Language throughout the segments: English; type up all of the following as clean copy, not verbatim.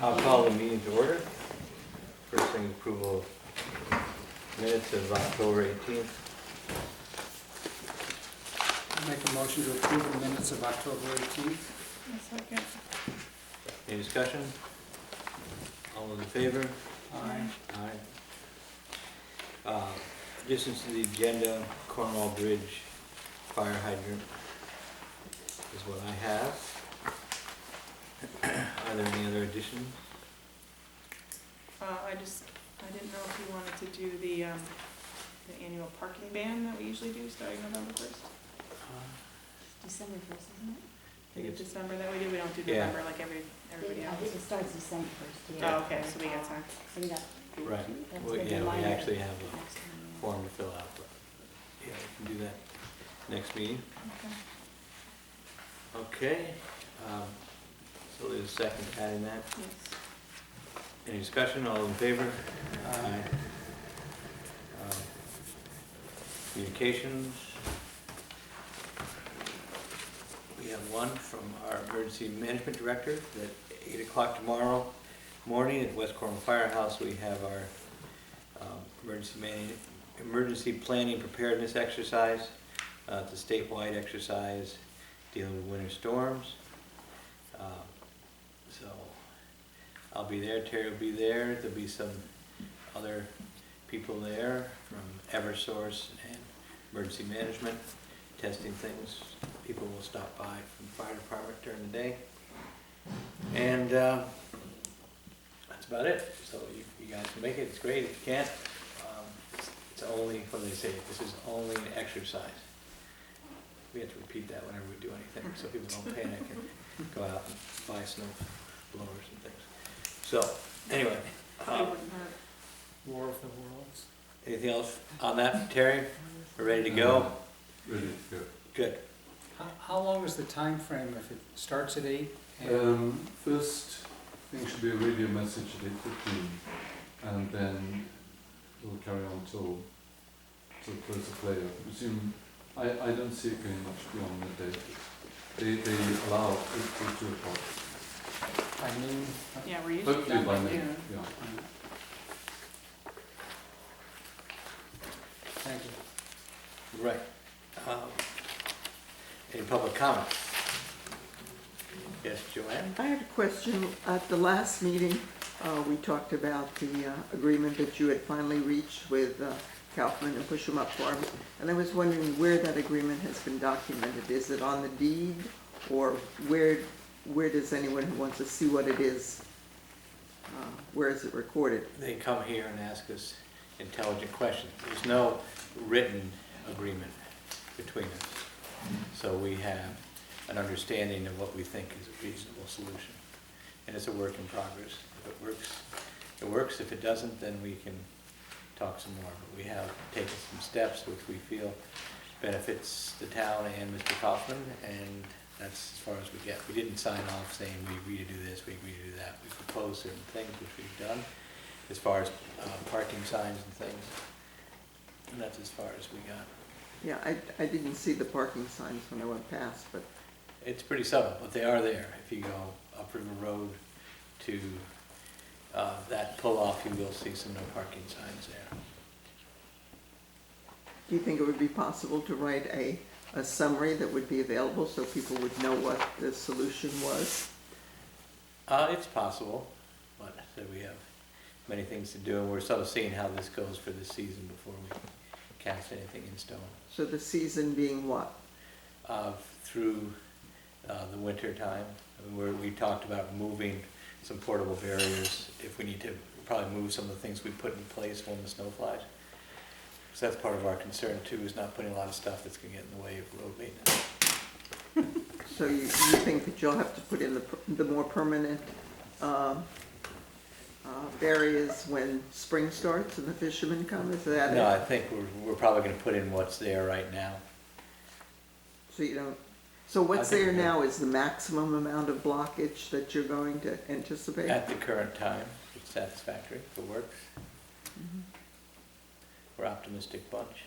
I'll call the meeting to order. First thing, approval of minutes of October 18th. I'll make a motion to approve the minutes of October 18th. Second. Any discussion? All those in favor? Aye. Aye. Additions to the agenda, Cornwall Bridge fire hydrant is what I have. Are there any other additions? I didn't know if you wanted to do the annual parking ban that we usually do starting November 1st. December 1st, isn't it? I think it's December that we do, we don't do Yeah. November like everybody I else. think it starts December 1st, yeah. Oh, okay, so we got time. So we got. Right. that's Well, the yeah, we deadline actually have a next time, yeah. form to fill out, but yeah, we can do that next meeting. Okay. Okay, so there's a second adding that. Yes. Any discussion, all in favor? Aye. Communications. We have one from our emergency management director at 8 o'clock tomorrow morning at West Cornwall Firehouse. We have our emergency planning preparedness exercise. It's a statewide exercise dealing with winter storms. So I'll be there, Terry will be there, there'll be some other people there from Eversource and emergency management, testing things. People will stop by from the fire department during the day. And that's about it. So you guys can make it, it's great. If you can't, it's only, what do they say, this is only an exercise. We have to repeat that whenever we do anything, so people don't panic and go out and buy snow blowers and things. So, anyway, War of the Worlds. anything else on that, Terry? We're ready to go? Ready to Good. How long is the time frame if it starts at 8? go. First thing should be a radio message at 8:15, and then we'll carry on till close of play. I presume, I don't see it going much beyond midday. They allow 8 till 2 o'clock. I mean, Yeah, we're usually Hopefully done by by noon, noon. yeah. thank you. Right. Any public comment? Yes, Joanne? I had a question. At the last meeting, we talked about the agreement that you had finally reached with Kaufman and Push 'em Up Farms, and I was wondering where that agreement has been documented. Is it on the deed, or where does anyone who wants to see what it is, where is it recorded? They come here and ask us intelligent questions. There's no written agreement between us. So we have an understanding of what we think is a reasonable solution. And it's a work in progress. If it works, it works. If it doesn't, then we can talk some more. But we have taken some steps which we feel benefits the town and Mr. Kaufman, and that's as far as we get. We didn't sign off saying we agree to do this, we agree to do that. We proposed certain things which we've done as far as parking signs and things. And that's as far as we got. Yeah, I didn't see the parking signs when I went past, but It's pretty subtle, but they are there. If you go up River Road to that pull-off, you will see some no parking signs there. do you think it would be possible to write a summary that would be available so people would know what the solution was? It's possible, but we have many things to do, and we're sort of seeing how this goes for this season before we cast anything in stone. So the season being what? Through the winter time, where we talked about moving some portable barriers, if we need to probably move some of the things we put in place when the snow flies. So that's part of our concern too, is not putting a lot of stuff that's gonna get in the way of road maintenance. So you think that you'll have to put in the more permanent barriers when spring starts and the fishermen come, is that it? No, I think we're probably gonna put in what's there right now. So you don't, so what's I think there we're- now is the maximum amount of blockage that you're going to anticipate? At the current time, it's satisfactory, if it works. We're optimistic bunch.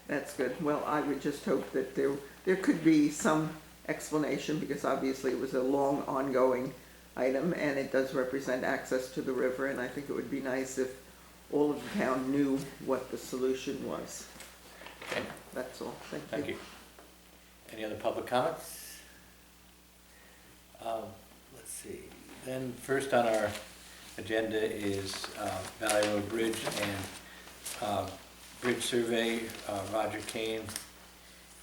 That's good. Well, I would just hope that there could be some explanation, because obviously it was a long ongoing item, and it does represent access to the river, and I think it would be nice if all of the town knew what the solution was. Okay, That's all. Thank thank you. you. Any other public comments? Let's see, then first on our agenda is Valley Road Bridge and bridge survey. Roger Kane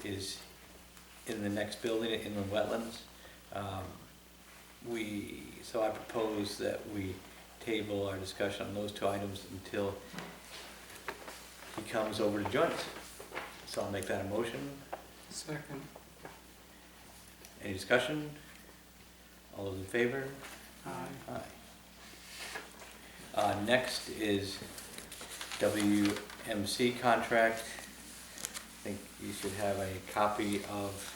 is in the next building at Inland Wetlands. So I propose that we table our discussion on those two items until he comes over to join us. So I'll make that a motion. Second. Any discussion? All those in favor? Aye. Aye. Next is WMC contract. I think you should have a copy of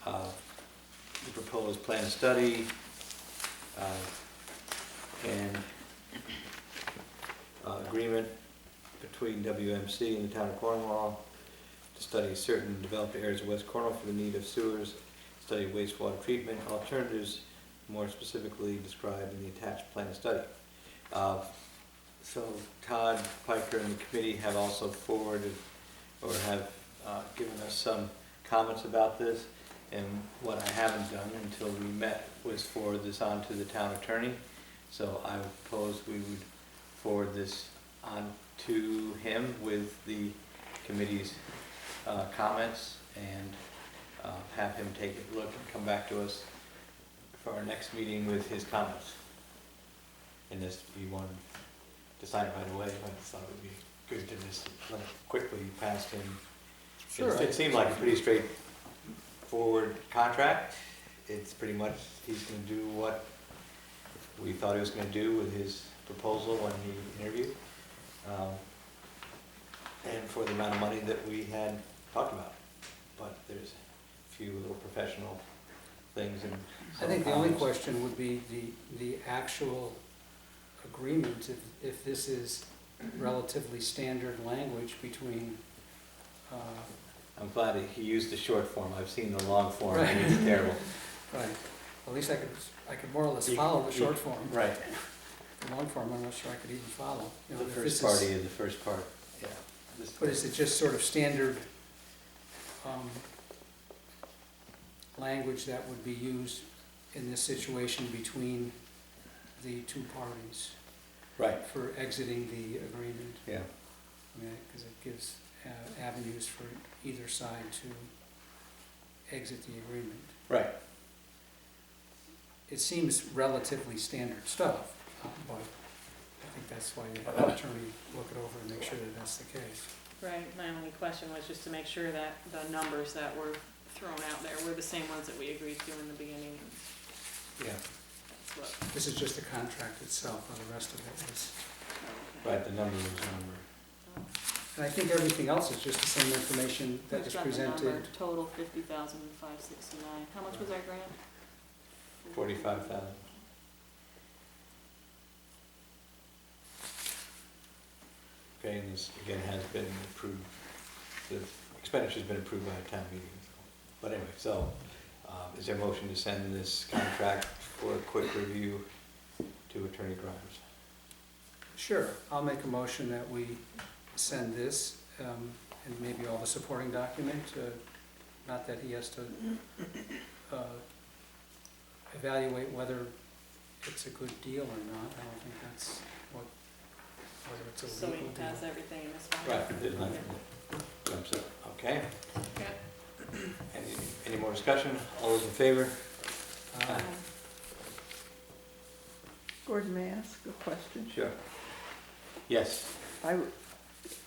the proposed plan study and agreement between WMC and the town of Cornwall to study certain developed areas of West Cornwall for the need of sewers, study wastewater treatment, alternatives more specifically described in the attached plan study. So Todd Piker and the committee have also forwarded or have given us some comments about this, and what I haven't done until we met was forward this on to the town attorney. So I would propose we would forward this on to him with the committee's comments and have him take a look and come back to us for our next meeting with his comments. And this, you wanted to sign it right away, I thought it would be good to just run it quickly past him. Sure. It seemed like a pretty straightforward contract. It's pretty much, he's gonna do what we thought he was gonna do with his proposal when he interviewed. And for the amount of money that we had talked about. But there's a few little professional things and I think the only question would be the actual agreement, if this is relatively standard language between, I'm glad that he used the short form. I've seen the long form, Right. and it's terrible. right, at least I could more or less You- follow the you- short form. Right. The long form, I'm not sure I could even follow. You know, The if first this is- party is the first part, yeah. But is it just sort of standard language that would be used in this situation between the two parties Right, for exiting the agreement? yeah. I mean, because it gives avenues for either side to exit the agreement. Right. It seems relatively standard stuff, but I think that's why you have an attorney look it over and make sure that that's the case. Right, my only question was just to make sure that the numbers that were thrown out there were the same ones that we agreed to in the beginning, and Yeah, that's what. This is just the contract itself, and the rest of it is, Okay. right, the number is number. and I think everything else is just the same information that We've is got the number, presented. total 50,569. How much was our grant? 45,000. Okay, and this again has been approved, the expenditure's been approved by a town meeting. But anyway, so, is there a motion to send this contract for a quick review to Attorney Grimes? Sure, I'll make a motion that we send this, and maybe all the supporting document, not that he has to evaluate whether it's a good deal or not. I don't think that's whether it's a So legal he deal. has everything in this file? Right, there's nothing that jumps up, okay? Okay. Any more discussion? All those in favor? Uh, Gordon, may I ask a question? Sure. Yes,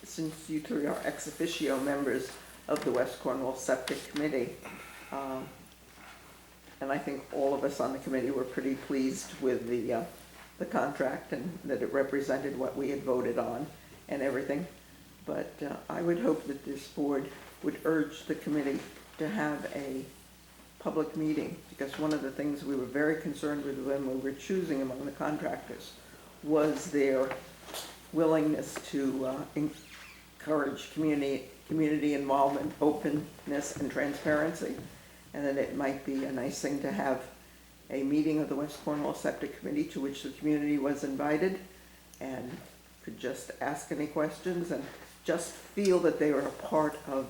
Since you three are ex officio members of the West Cornwall Septic Committee, and I think all of us on the committee were pretty pleased with the contract and that it represented what we had voted on and everything. But I would hope that this board would urge the committee to have a public meeting, because one of the things we were very concerned with when we were choosing among the contractors was their willingness to encourage community involvement, openness, and transparency. and that it might be a nice thing to have a meeting of the West Cornwall Septic Committee to which the community was invited, and could just ask any questions and just feel that they were a part of,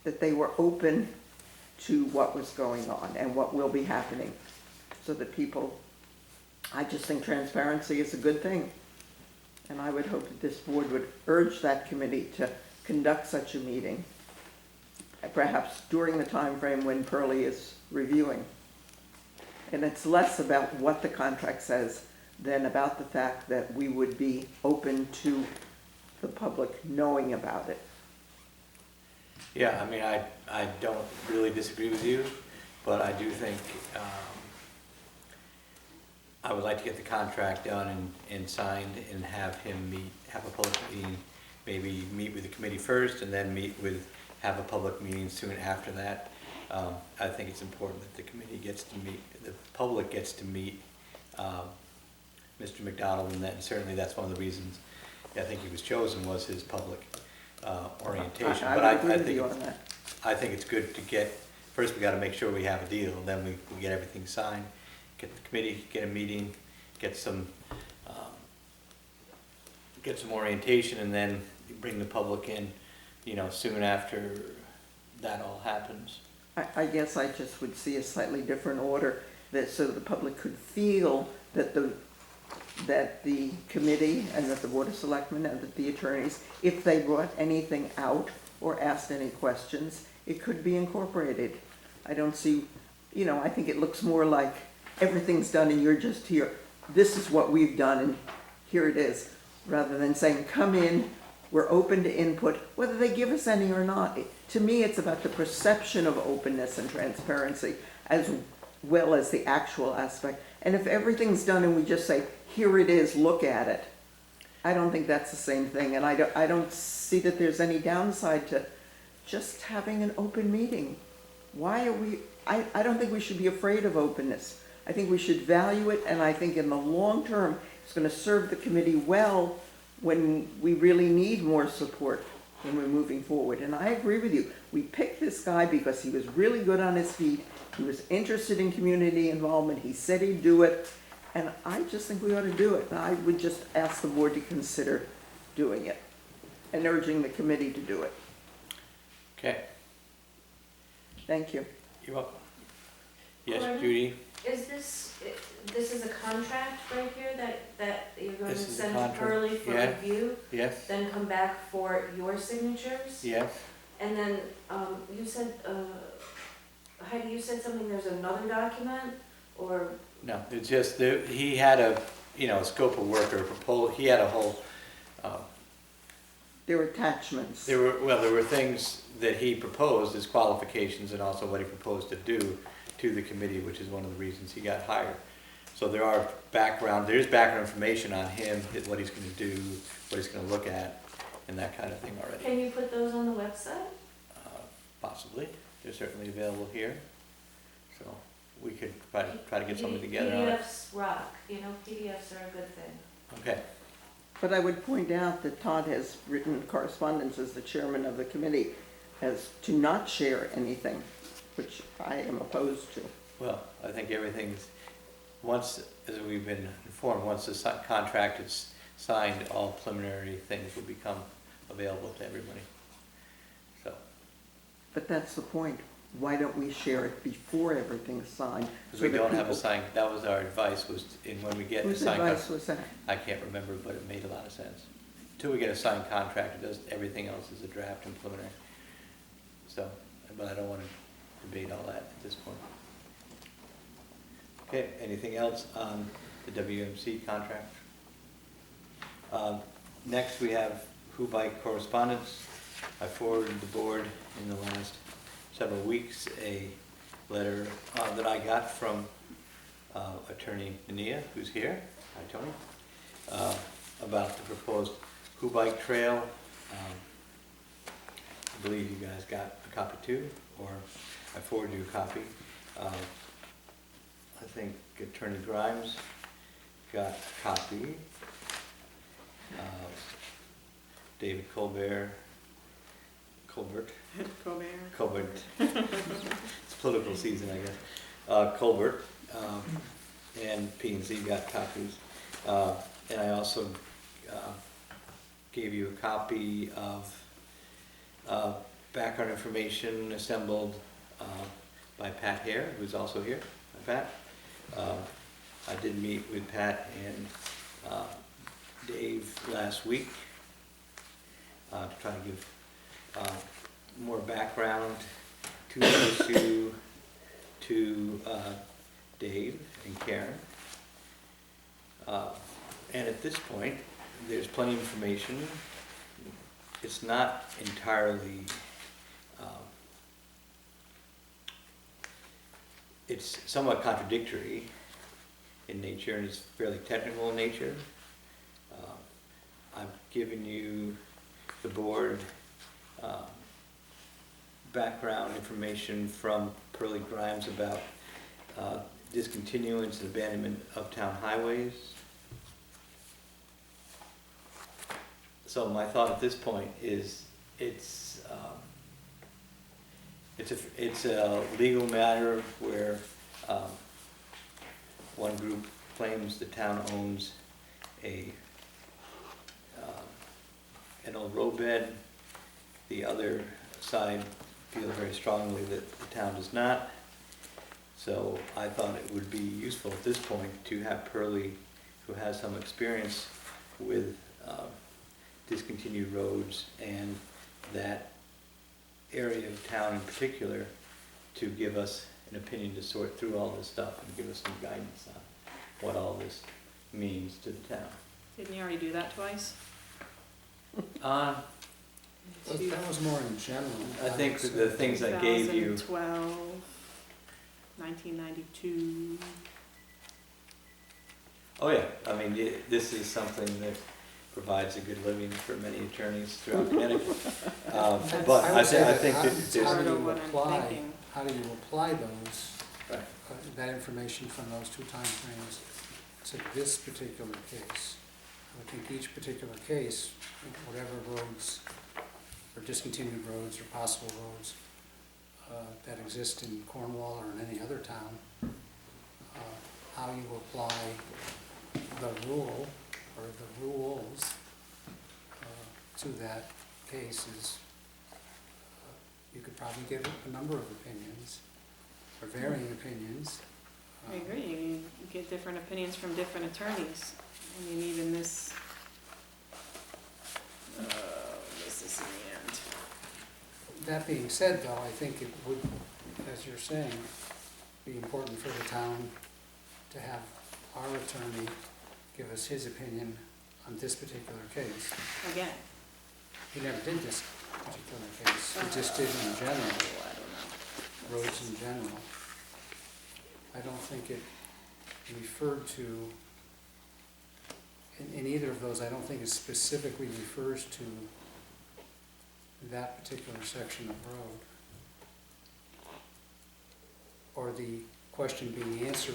that they were open to what was going on and what will be happening, so that people, I just think transparency is a good thing. And I would hope that this board would urge that committee to conduct such a meeting, perhaps during the time frame when Pearlie is reviewing. And it's less about what the contract says than about the fact that we would be open to the public knowing about it. Yeah, I mean, I don't really disagree with you, but I do think, I would like to get the contract done and signed and have him have a public meeting, maybe meet with the committee first and then have a public meeting soon after that. I think it's important that the committee gets to meet, the public gets to meet Mr. McDonald, and certainly that's one of the reasons I think he was chosen, was his public orientation. I But would agree with you on that. I think it's good to first we gotta make sure we have a deal, and then we get everything signed, get the committee, get a meeting, get some orientation, and then bring the public in, soon after that all happens. I guess I just would see a slightly different order, that so the public could feel that the committee and that the Board of Selectmen and that the attorneys, if they brought anything out or asked any questions, it could be incorporated. I don't see, I think it looks more like everything's done and you're just here. This is what we've done and here it is, rather than saying, come in, we're open to input, whether they give us any or not. To me, it's about the perception of openness and transparency as well as the actual aspect. And if everything's done and we just say, here it is, look at it, I don't think that's the same thing. And I don't see that there's any downside to just having an open meeting. Why are we, I don't think we should be afraid of openness. I think we should value it, and I think in the long term, it's going to serve the committee well when we really need more support when we're moving forward. And I agree with you. We picked this guy because he was really good on his feet. He was interested in community involvement. He said he'd do it. And I just think we ought to do it. And I would just ask the board to consider doing it and urging the committee to do it. Okay, Thank you. you're welcome. Yes, Gordon? Judy? Is this is a contract right here that you're going to This is a send to contract. Pearlie for Yeah. review? Yes? Then come back for your signatures? Yes? And then, you said, Heidi, you said something, there's another document, or, No, it's just, he had a, scope of work or a proposal, he had a whole, There were attachments. there were things that he proposed as qualifications and also what he proposed to do to the committee, which is one of the reasons he got hired. So there's background information on him, what he's gonna do, what he's gonna look at, and that kind of thing already. can you put those on the website? Possibly, they're certainly available here, so we could try to get something together on it. PDFs rock, PDFs are a good thing. Okay, But I would point out that Todd has written correspondence as the chairman of the committee as to not share anything, which I am opposed to. well, I think everything's, as we've been informed, once the contract is signed, all preliminary things will become available to everybody. So, But that's the point. Why don't we share it before everything's signed? because so we that don't have a people- signed, that was our advice, was when we get a Whose signed advice contract. was that? I can't remember, but it made a lot of sense. Until we get a signed contract, everything else is a draft and preliminary. So, but I don't want to debate all that at this point. Okay, anything else on the WMC contract? Next, we have Who Bike correspondence. I forwarded the board in the last several weeks a letter that I got from Attorney Nania, who's here. Hi, Tony. About the proposed Who Bike Trail. I believe you guys got a copy too, or I forwarded you a copy. I think Attorney Grimes got a copy. David Colbert Colbert. Colbert. It's political season, I guess. Colbert, and P and Z got copies. And I also gave you a copy of background information assembled by Pat Hare, who's also here. Pat. I did meet with Pat and Dave last week to try to give more background to the issue to Dave and Karen. And at this point, there's plenty of information. It's not entirely, it's somewhat contradictory in nature, and it's fairly technical in nature. I've given you, the board, background information from Pearlie Grimes about discontinuance and abandonment of town highways. So my thought at this point is it's a legal matter where one group claims the town owns an old roadbed. The other side feels very strongly that the town does not. So I thought it would be useful at this point to have Pearlie, who has some experience with discontinued roads and that area of town in particular, to give us an opinion to sort through all this stuff and give us some guidance on what all this means to the town. Didn't you already do that twice? That was more in general. I think that the things I gave you. 2012, 1992. Oh yeah, I mean, this is something that provides a good living for many attorneys throughout Connecticut. But I think that How there's, do Part you of what I'm apply, thinking. how do you apply those, right. that information from those two timeframes to this particular case? I think each particular case, whatever roads, or discontinued roads or possible roads that exist in Cornwall or in any other town, how you apply the rule or the rules to that case is, you could probably get a number of opinions, or varying opinions. I agree, you get different opinions from different attorneys. I mean, even this is in the end. That being said, though, I think it would, as you're saying, be important for the town to have our attorney give us his opinion on this particular case. Again. He never did this particular case, he just did in general, I don't know. roads in general. I don't think it referred to, in either of those, I don't think it specifically refers to that particular section of road, or the question being answered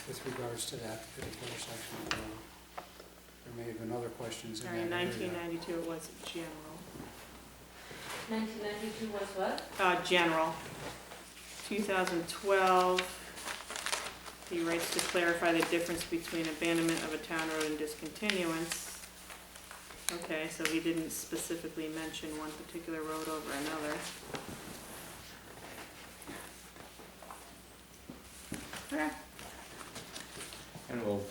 with regards to that particular section of road. There may have been other questions in Sorry, that area. 1992 it was general. 1992 was what? General. 2012, he writes to clarify the difference between abandonment of a town road and discontinuance. Okay, so he didn't specifically mention one particular road over another. Okay. And we'll,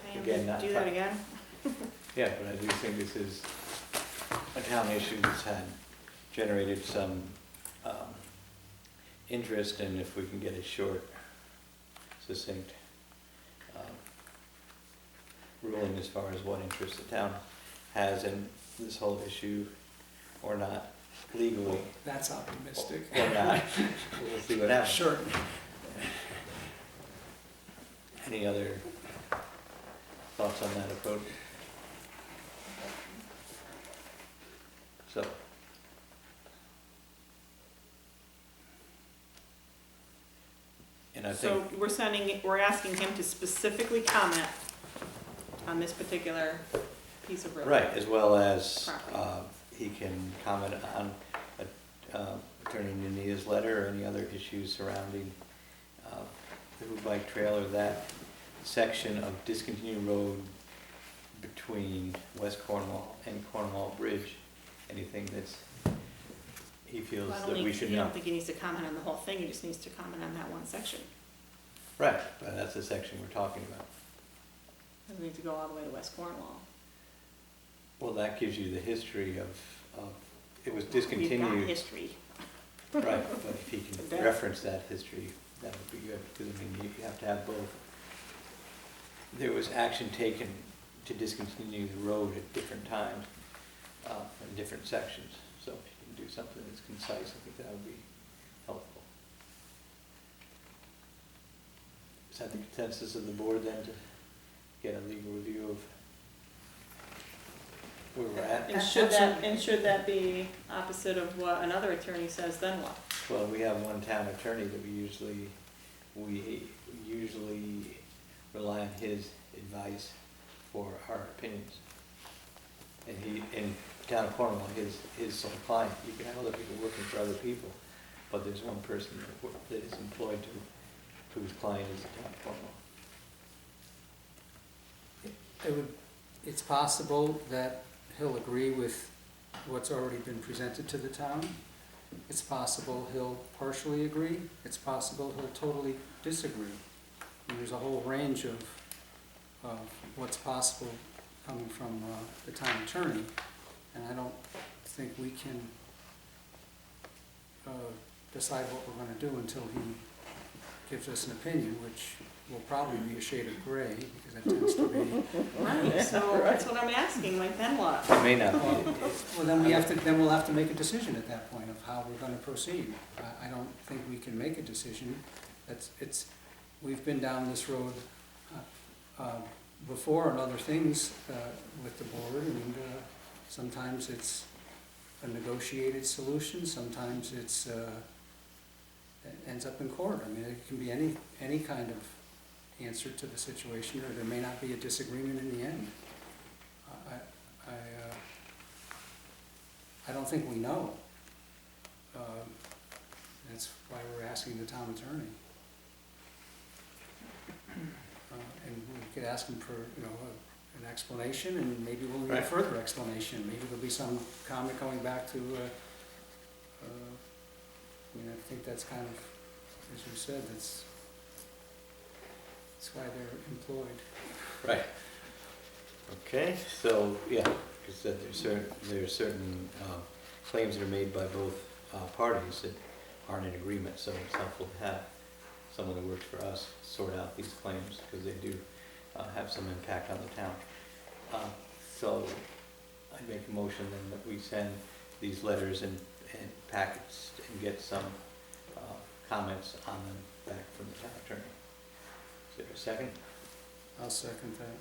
Pay him Again, to not do that fi- again? yeah, but I do think this is a town issue that's had generated some interest, and if we can get a short, succinct ruling as far as what interest the town has in this whole issue or not, legally That's optimistic. or not, we'll see what happens. Sure. Any other thoughts on that approach? So. And I So think, we're asking him to specifically comment on this particular piece of road. right, as well as Property. he can comment on Attorney Ninia's letter or any other issues surrounding the Hoop Bike Trail or that section of discontinued road between West Cornwall and Cornwall Bridge, anything that's, he feels Well, I that don't we think, should you know. don't think he needs to comment on the whole thing, he just needs to comment on that one section. Right, but that's the section we're talking about. Doesn't need to go all the way to West Cornwall. Well, that gives you the history of, it was We've got discontinued. history. Right, but if he It can does. reference that history, that would be good, because I mean, you have to have both. There was action taken to discontinue the road at different times, in different sections, so if you can do something that's concise, I think that would be helpful. Is that the consensus of the board then, to get a legal review of where we're at? And should that be opposite of what another attorney says, then what? Well, we have one town attorney that we usually rely on his advice for our opinions. And in town of Cornwall, his sole client, you can have other people working for other people, but there's one person that is employed whose client is the town of Cornwall. It's possible that he'll agree with what's already been presented to the town. It's possible he'll partially agree. It's possible he'll totally disagree. And there's a whole range of what's possible coming from the town attorney. And I don't think we can decide what we're going to do until he gives us an opinion, which will probably be a shade of gray, because that tends to be. Right, so that's what I'm asking, like, then what? It may not Well, be. then we'll have to make a decision at that point of how we're gonna proceed. I don't think we can make a decision. We've been down this road before on other things with the board, and sometimes it's a negotiated solution, sometimes it ends up in court. I mean, it can be any kind of answer to the situation, or there may not be a disagreement in the end. I don't think we know. That's why we're asking the town attorney. And we could ask him for, an explanation, and maybe we'll need a Right. further explanation. Maybe there'll be some comment going back to, I think that's kind of, as you said, that's why they're employed. Right. Okay, so, yeah, because there are certain claims that are made by both parties that aren't in agreement, so it's helpful to have someone who works for us sort out these claims, because they do have some impact on the town. So I make a motion then that we send these letters and packets and get some comments on them back from the town attorney. Is there a second? I'll second that.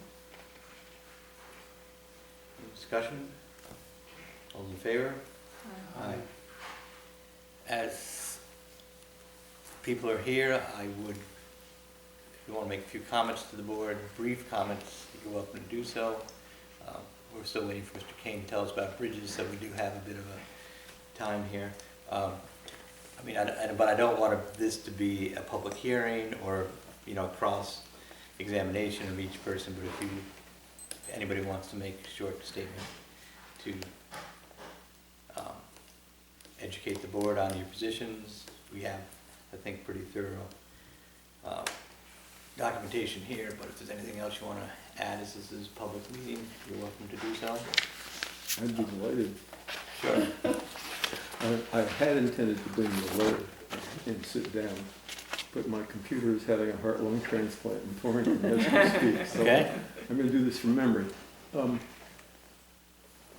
Any discussion? All in favor? Aye. As people are here, I would, if you want to make a few comments to the board, brief comments, you're welcome to do so. We're still waiting for Mr. Kane to tell us about bridges, so we do have a bit of a time here. But I don't want this to be a public hearing or, cross-examination of each person, but if anybody wants to make a short statement to educate the board on your positions, we have, I think, pretty thorough documentation here, but if there's anything else you want to add, as this is a public meeting, you're welcome to do so. I'd be delighted. Sure. I had intended to bring you a letter and sit down, but my computer is having a heart-lung transplant in Torrington as we speak, so Okay. I'm going to do this from memory.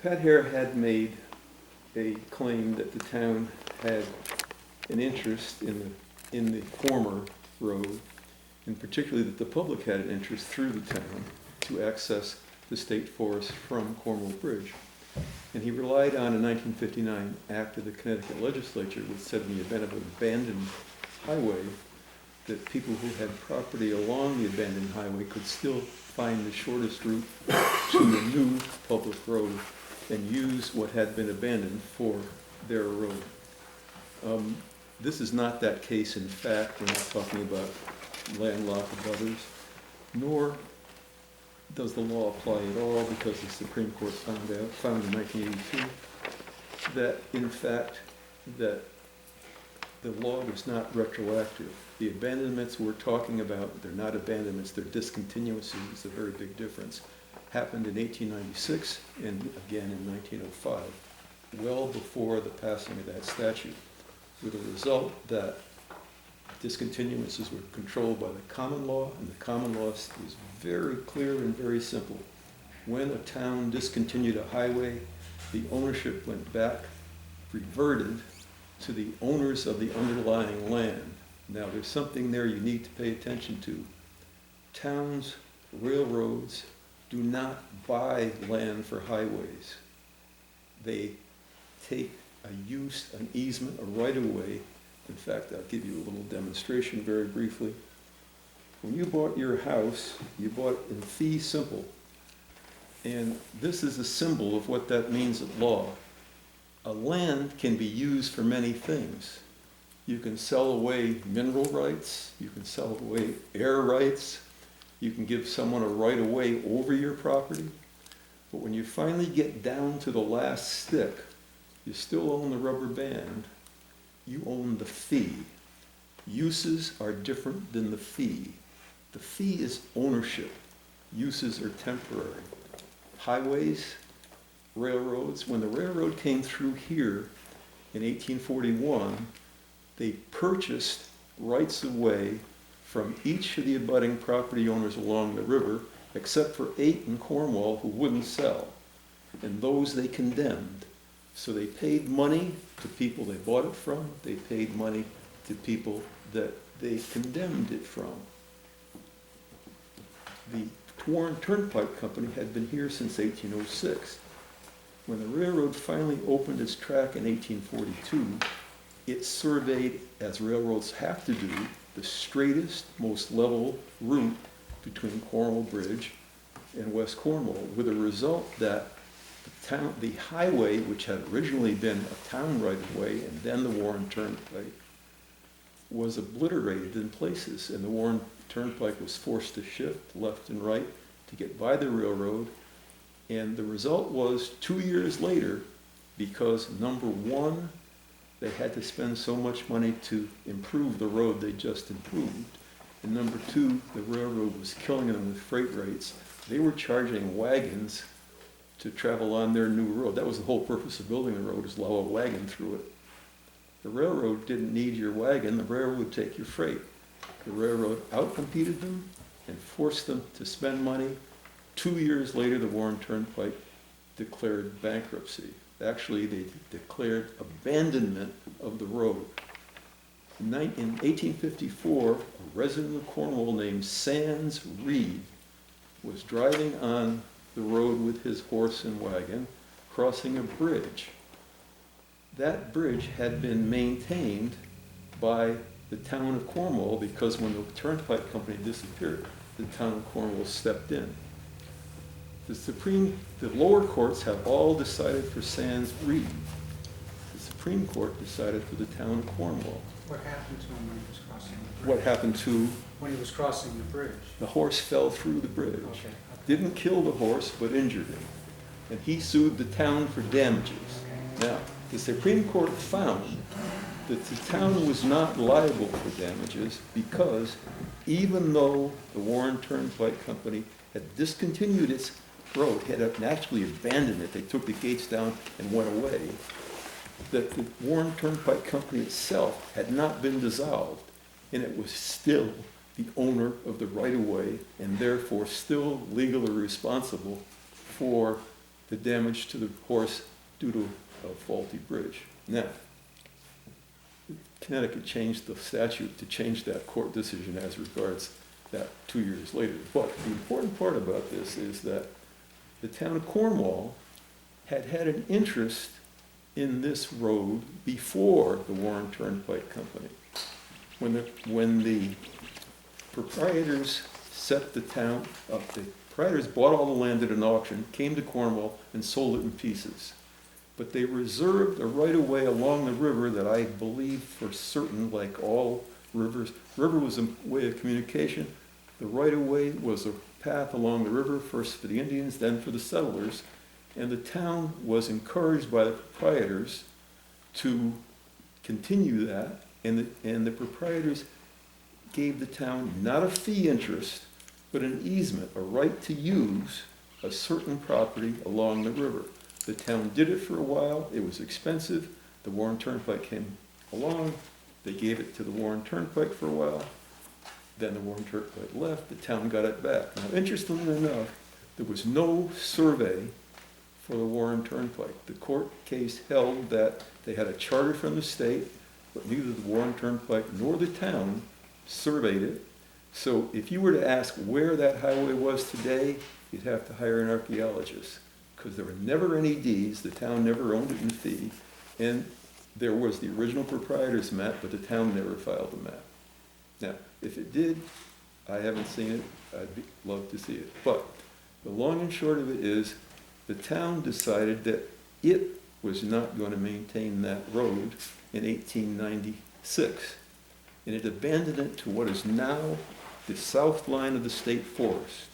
Pat Hare had made a claim that the town had an interest in the former road, and particularly that the public had an interest through the town to access the state forest from Cornwall Bridge. And he relied on a 1959 act of the Connecticut legislature which said in the event of an abandoned highway that people who had property along the abandoned highway could still find the shortest route to the new public road and use what had been abandoned for their road. This is not that case. In fact, we're not talking about landlocked abutters, nor does the law apply at all, because the Supreme Court found in 1982 that, in fact, that the law was not retroactive. The abandonments we're talking about, they're not abandonments, they're discontinuances. It's a very big difference. Happened in 1896 and again in 1905, well before the passing of that statute, with a result that discontinuances were controlled by the common law, and the common law is very clear and very simple. When a town discontinued a highway, the ownership went back, reverted to the owners of the underlying land. Now, there's something there you need to pay attention to. Towns, railroads do not buy land for highways. They take a use, an easement, a right-of-way. In fact, I'll give you a little demonstration very briefly. When you bought your house, you bought it in fee simple. And this is a symbol of what that means at law. A land can be used for many things. You can sell away mineral rights, you can sell away air rights, you can give someone a right of way over your property. But when you finally get down to the last stick, you still own the rubber band, you own the fee. Uses are different than the fee. The fee is ownership. Uses are temporary. Highways, railroads, when the railroad came through here in 1841, they purchased rights of way from each of the abutting property owners along the river, except for 8 in Cornwall who wouldn't sell, and those they condemned. So they paid money to people they bought it from, they paid money to people that they condemned it from. The Warren Turnpike Company had been here since 1806. When the railroad finally opened its track in 1842, it surveyed, as railroads have to do, the straightest, most level route between Cornwall Bridge and West Cornwall, with a result that the highway, which had originally been a town right-of-way and then the Warren Turnpike, was obliterated in places, and the Warren Turnpike was forced to shift left and right to get by the railroad. And the result was 2 years later, because number one, they had to spend so much money to improve the road they just improved, and number two, the railroad was killing them with freight rates. They were charging wagons to travel on their new road. That was the whole purpose of building the road, is to allow a wagon through it. The railroad didn't need your wagon, the railroad would take your freight. The railroad outcompeted them and forced them to spend money. 2 years later, the Warren Turnpike declared bankruptcy. Actually, they declared abandonment of the road. In 1854, a resident of Cornwall named Sands Reed was driving on the road with his horse and wagon, crossing a bridge. That bridge had been maintained by the town of Cornwall, because when the Turnpike Company disappeared, the town of Cornwall stepped in. The lower courts have all decided for Sands Reed. The Supreme Court decided for the town of Cornwall. What happened to him when he was crossing the bridge? What happened to? When he was crossing the bridge? The horse fell through the bridge. Okay. Didn't kill the horse, but injured him. And he sued the town for damages. Now, the Supreme Court found that the town was not liable for damages because even though the Warren Turnpike Company had discontinued its road, had actually abandoned it, they took the gates down and went away, that the Warren Turnpike Company itself had not been dissolved, and it was still the owner of the right-of-way, and therefore still legally responsible for the damage to the horse due to a faulty bridge. Now, Connecticut changed the statute to change that court decision as regards that 2 years later. But the important part about this is that the town of Cornwall had had an interest in this road before the Warren Turnpike Company. When the proprietors set the town up, the proprietors bought all the land at an auction, came to Cornwall and sold it in pieces. but they reserved a right-of-way along the river that I believe for certain, like all rivers, river was a way of communication. The right-of-way was a path along the river, first for the Indians, then for the settlers, and the town was encouraged by the proprietors to continue that, and the proprietors gave the town not a fee interest, but an easement, a right to use a certain property along the river. The town did it for a while, it was expensive, the Warren Turnpike came along, they gave it to the Warren Turnpike for a while, then the Warren Turnpike left, the town got it back. Now, interestingly enough, there was no survey for the Warren Turnpike. The court case held that they had a charter from the state, but neither the Warren Turnpike nor the town surveyed it. So if you were to ask where that highway was today, you'd have to hire an archaeologist, because there were never any deeds, the town never owned it in fee, and there was the original proprietor's map, but the town never filed the map. Now, if it did, I haven't seen it, love to see it. But the long and short of it is, the town decided that it was not going to maintain that road in 1896. And it abandoned it to what is now the south line of the state forest.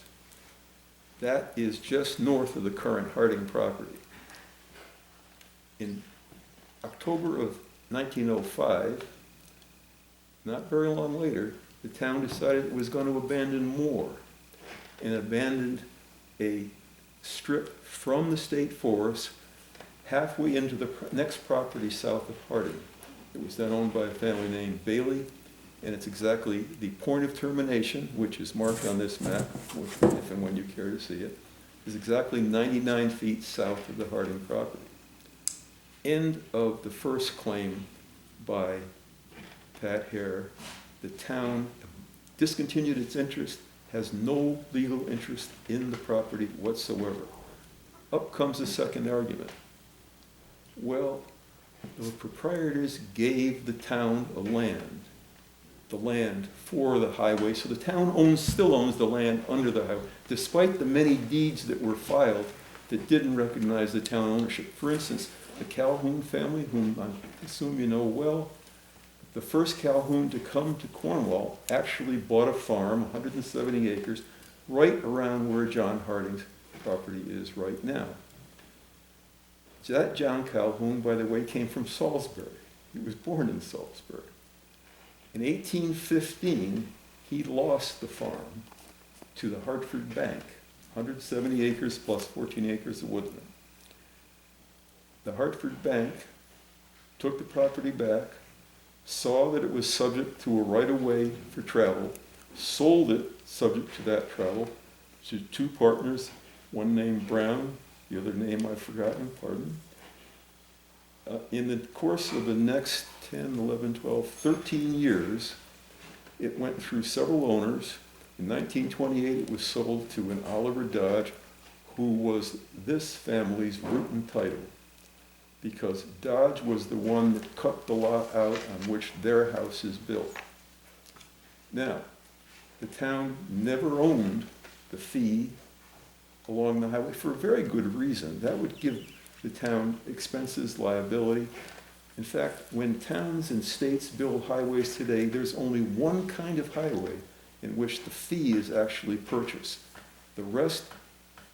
That is just north of the current Harding property. In October of 1905, not very long later, the town decided it was going to abandon more, and abandoned a strip from the state forest halfway into the next property south of Harding. It was then owned by a family named Bailey, and it's exactly the point of termination, which is marked on this map, if and when you care to see it, is exactly 99 feet south of the Harding property. End of the first claim by Pat Hare. The town discontinued its interest, has no legal interest in the property whatsoever. Up comes the second argument. Well, the proprietors gave the town the land for the highway, so the town still owns the land under the highway, despite the many deeds that were filed that didn't recognize the town ownership. For instance, the Calhoun family, whom I assume you know well, the first Calhoun to come to Cornwall actually bought a farm, 170 acres, right around where John Harding's property is right now. That John Calhoun, by the way, came from Salisbury. He was born in Salisbury. In 1815, he lost the farm to the Hartford Bank, 170 acres plus 14 acres of woodland. The Hartford Bank took the property back, saw that it was subject to a right-of-way for travel, sold it subject to that travel to two partners, one named Brown, the other name I've forgotten, pardon. In the course of the next 10, 11, 12, 13 years, it went through several owners. In 1928, it was sold to an Oliver Dodge, who was this family's root and title, because Dodge was the one that cut the lot out on which their house is built. Now, the town never owned the fee along the highway for a very good reason. That would give the town expenses, liability. In fact, when towns and states build highways today, there's only one kind of highway in which the fee is actually purchased. The rest,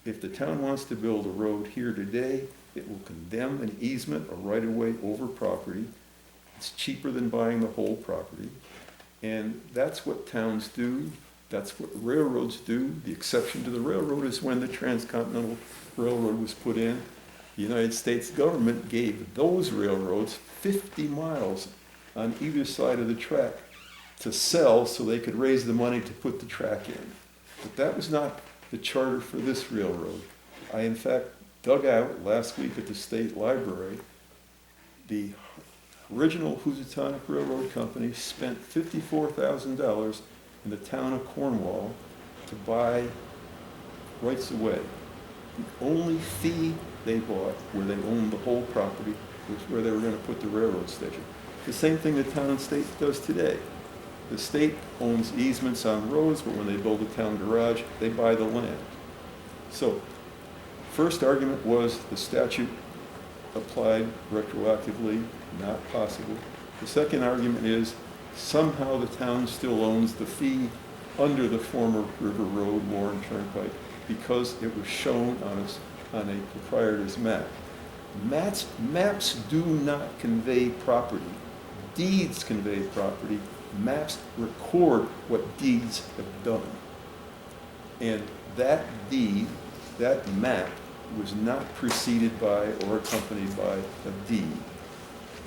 if the town wants to build a road here today, it will condemn an easement, a right-of-way over property. It's cheaper than buying the whole property. And that's what towns do. That's what railroads do. The exception to the railroad is when the Transcontinental Railroad was put in. The United States government gave those railroads 50 miles on either side of the track to sell so they could raise the money to put the track in. But that was not the charter for this railroad. I, in fact, dug out last week at the State Library. The original Housatonic Railroad Company spent $54,000 in the town of Cornwall to buy rights of way. The only fee they bought, where they owned the whole property, was where they were going to put the railroad station. The same thing the town and state does today. The state owns easements on roads, but when they build a town garage, they buy the land. So, first argument was the statute applied retroactively, not possible. The second argument is somehow the town still owns the fee under the former River Road Warren Turnpike because it was shown on a proprietor's map. Maps do not convey property. Deeds convey property. Maps record what deeds have done. And that deed, that map, was not preceded by or accompanied by a deed.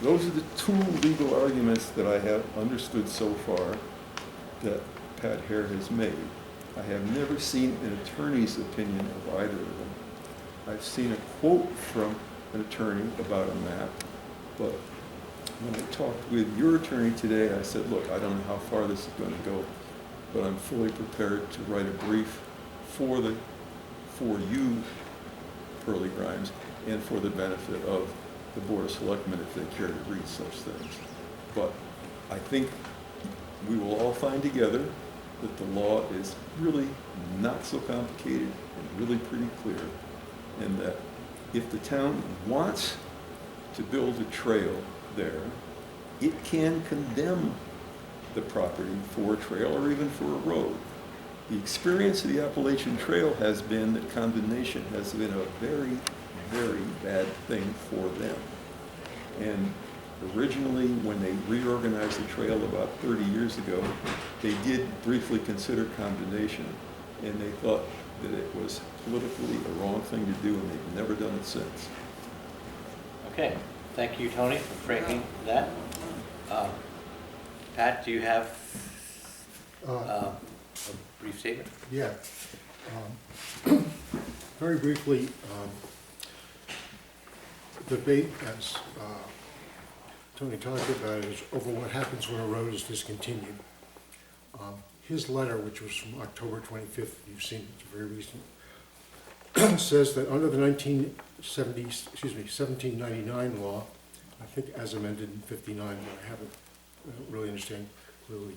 Those are the two legal arguments that I have understood so far that Pat Hare has made. I have never seen an attorney's opinion of either of them. I've seen a quote from an attorney about a map, but when I talked with your attorney today, I said, look, I don't know how far this is going to go, but I'm fully prepared to write a brief for you, Pearlie Grimes, and for the benefit of the Board of Selectmen if they care to read such things. But I think we will all find together that the law is really not so complicated and really pretty clear, and that if the town wants to build a trail there, it can condemn the property for a trail or even for a road. The experience of the Appalachian Trail has been that condemnation has been a very, very bad thing for them. And originally, when they reorganized the trail about 30 years ago, they did briefly consider condemnation, and they thought that it was politically a wrong thing to do, and they've never done it since. Okay, thank you, Tony, for framing that. Pat, do you have a brief statement? Yeah. Very briefly, the debate, as Tony talked about, is over what happens when a road is discontinued. His letter, which was from October 25th, you've seen it, it's very recent, says that under the 1799 law, I think as amended in 59, but I don't really understand clearly,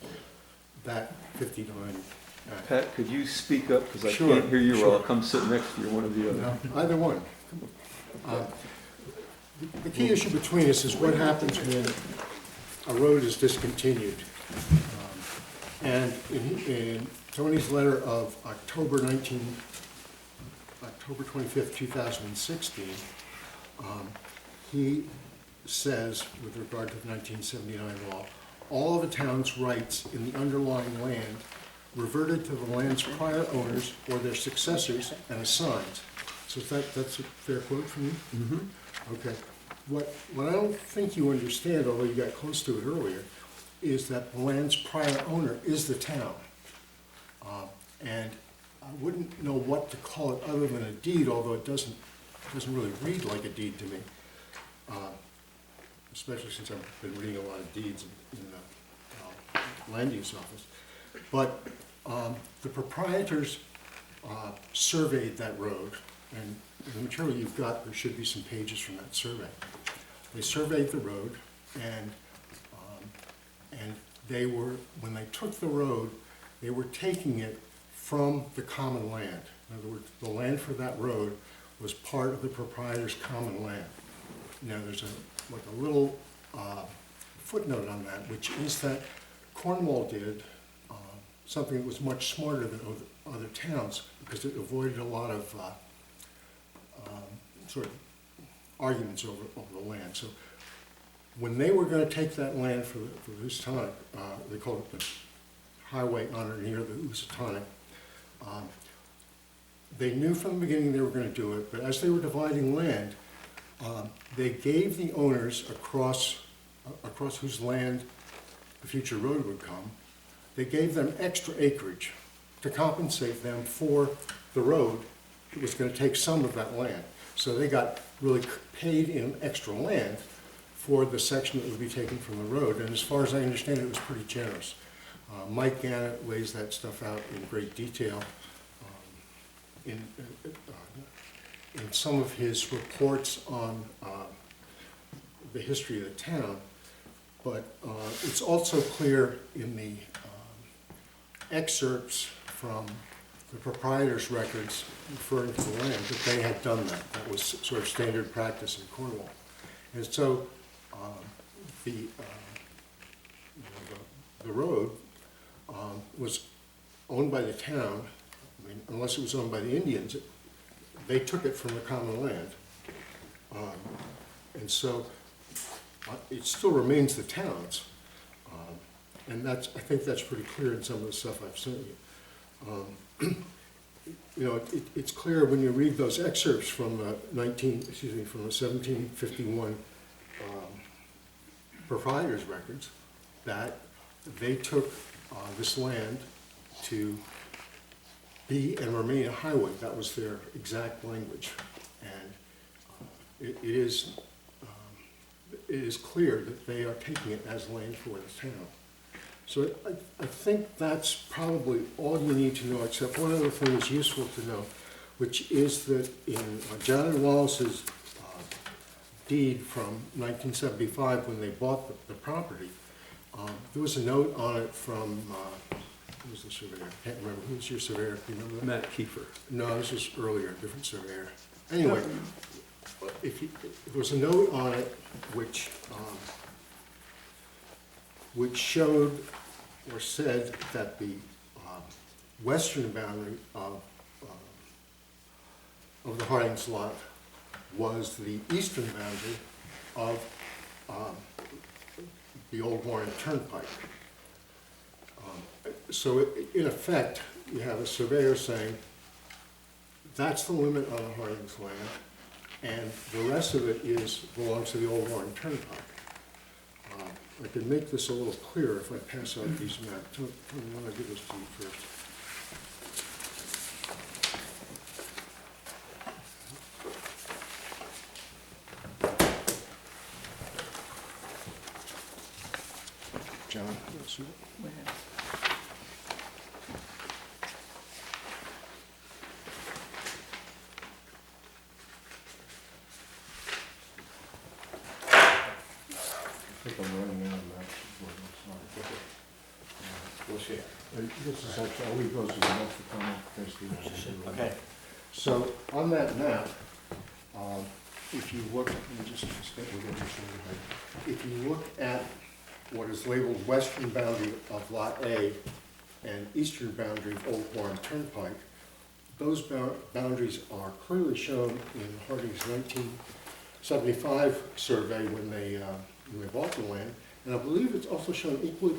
that 59 Act. Pat, could you speak up, because I Sure, can't hear you, sure. or I'll come sit next to you, one or the other. No, either one. The key issue between us is what happens when a road is discontinued. And in Tony's letter of October 25th, 2016, he says, with regard to the 1979 law, all of a town's rights in the underlying land reverted to the land's prior owners or their successors and assigned. So that's a fair quote from you? Mm-hmm. Okay. What I don't think you understand, although you got close to it earlier, is that the land's prior owner is the town. And I wouldn't know what to call it other than a deed, although it doesn't really read like a deed to me. Especially since I've been reading a lot of deeds in the land use office. But the proprietors surveyed that road, and the material you've got, there should be some pages from that survey. They surveyed the road, and they were, when they took the road, they were taking it from the common land. In other words, the land for that road was part of the proprietor's common land. Now, there's a little footnote on that, which is that Cornwall did something that was much smarter than other towns, because it avoided a lot of sort of arguments over the land. So when they were going to take that land for the Housatonic, they called it the highway on or near the Housatonic, they knew from the beginning they were going to do it, but as they were dividing land, they gave the owners across whose land the future road would come, they gave them extra acreage to compensate them for the road that was going to take some of that land. So they got really paid in extra land for the section that would be taken from the road, and as far as I understand it, was pretty generous. Mike Gannett lays that stuff out in great detail in some of his reports on the history of the town, but it's also clear in the excerpts from the proprietor's records referring to the land that they had done that. That was sort of standard practice in Cornwall. And so the, the road was owned by the town. I mean, unless it was owned by the Indians, they took it from the common land. And so it still remains the town's. And that's, I think that's pretty clear in some of the stuff I've sent you. You know, it's clear when you read those excerpts from the 1751 proprietors' records, that they took this land to be and remain a highway. That was their exact language. And it is clear that they are taking it as land for the town. So I think that's probably all you need to know, except one other thing is useful to know, which is that in John Wallace's deed from 1975, when they bought the property, there was a note on it from, who was the surveyor? I can't remember. Who was your surveyor? Do you remember that? Matt Kiefer. No, this was earlier, a different surveyor. Anyway, there was a note on it which showed or said that the western boundary of the Harding's lot was the eastern boundary of the old Warren Turnpike. So in effect, you have a surveyor saying, that's the limit on the Harding's land, and the rest of it belongs to the old Warren Turnpike. I could make this a little clearer if I pass out these maps. I want to give this to you first. John, you see it? I think I'm running out of maps. We'll share. This is actually, I'll leave those as a note for comment. Okay. So on that map, if you look, let me just stay with it. If you look at what is labeled western boundary of Lot A and eastern boundary of Old Warren Turnpike, those boundaries are clearly shown in Harding's 1975 survey when they bought the land, and I believe it's also shown equally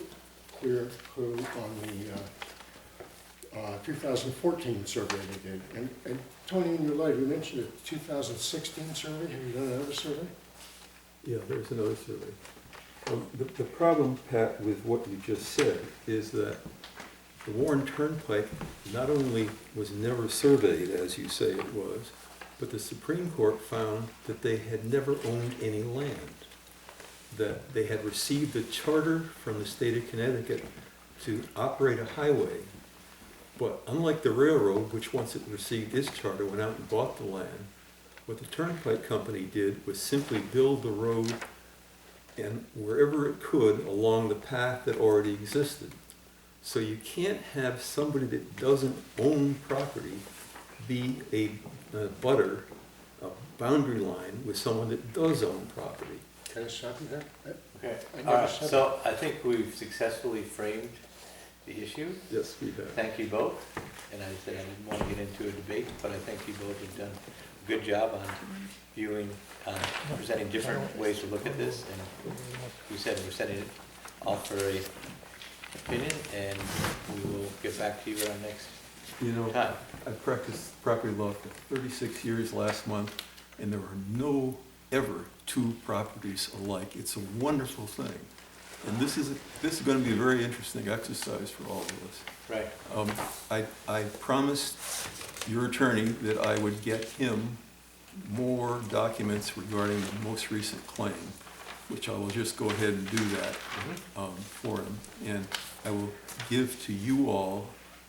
clearly on the 2014 survey they did. And Tony, in your letter, you mentioned a 2016 survey. Have you done another survey? Yeah, there's another survey. The problem, Pat, with what you just said is that the Warren Turnpike not only was never surveyed, as you say it was, but the Supreme Court found that they had never owned any land, that they had received a charter from the state of Connecticut to operate a highway, but unlike the railroad, which once it received its charter went out and bought the land, what the Turnpike Company did was simply build the road and wherever it could along the path that already existed. So you can't have somebody that doesn't own property be a butter, a boundary line with someone that does own property. Can I stop you there? Okay. I All never right. said So I think we've successfully framed the issue. Yes, we have. Thank you both. And I said I didn't want to get into a debate, but I think you both have done a good job on viewing, presenting different ways to look at this. And we said we're setting it off for a opinion, and we will get back to you on next time. I practiced property law for 36 years last month, and there are no ever two properties alike. It's a wonderful thing. And this is going to be a very interesting exercise for all of us. Right. I promised your attorney that I would get him more documents regarding the most recent claim, which I will just go ahead and do that for him. And I will give to you all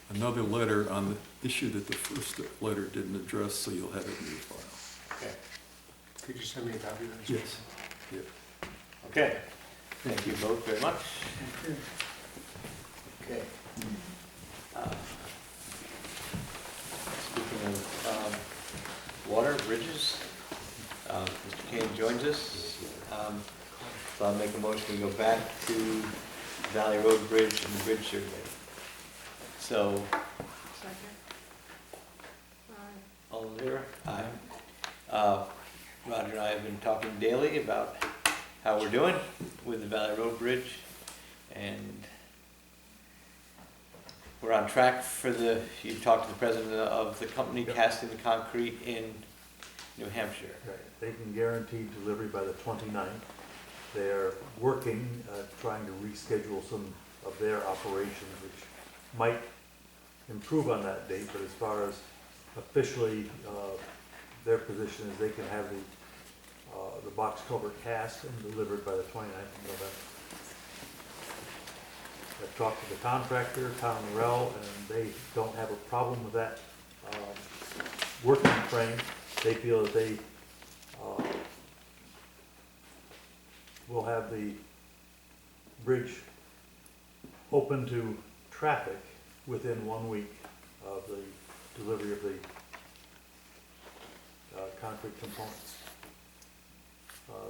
another letter on the issue that the first letter didn't address, so you'll have it in your file. Okay. Could you send me a copy of that? Yes. Yeah. Okay. Thank you both very much. Okay. Speaking of water, bridges, Mr. Kane joins us. So I'll make a motion, we go back to Valley Road Bridge and the bridge survey. So, Second. all in favor? Aye. Roger and I have been talking daily about how we're doing with the Valley Road Bridge, and we're on track for you talked to the president of the company casting the concrete in New Hampshire. Right. They can guarantee delivery by the 29th. They're working, trying to reschedule some of their operations, which might improve on that date, but as far as officially, their position is they can have the box culvert cast and delivered by the 29th of November. I've talked to the contractor, Town and Rel, and they don't have a problem with that working frame. They feel that they will have the bridge open to traffic within 1 week of the delivery of the concrete components.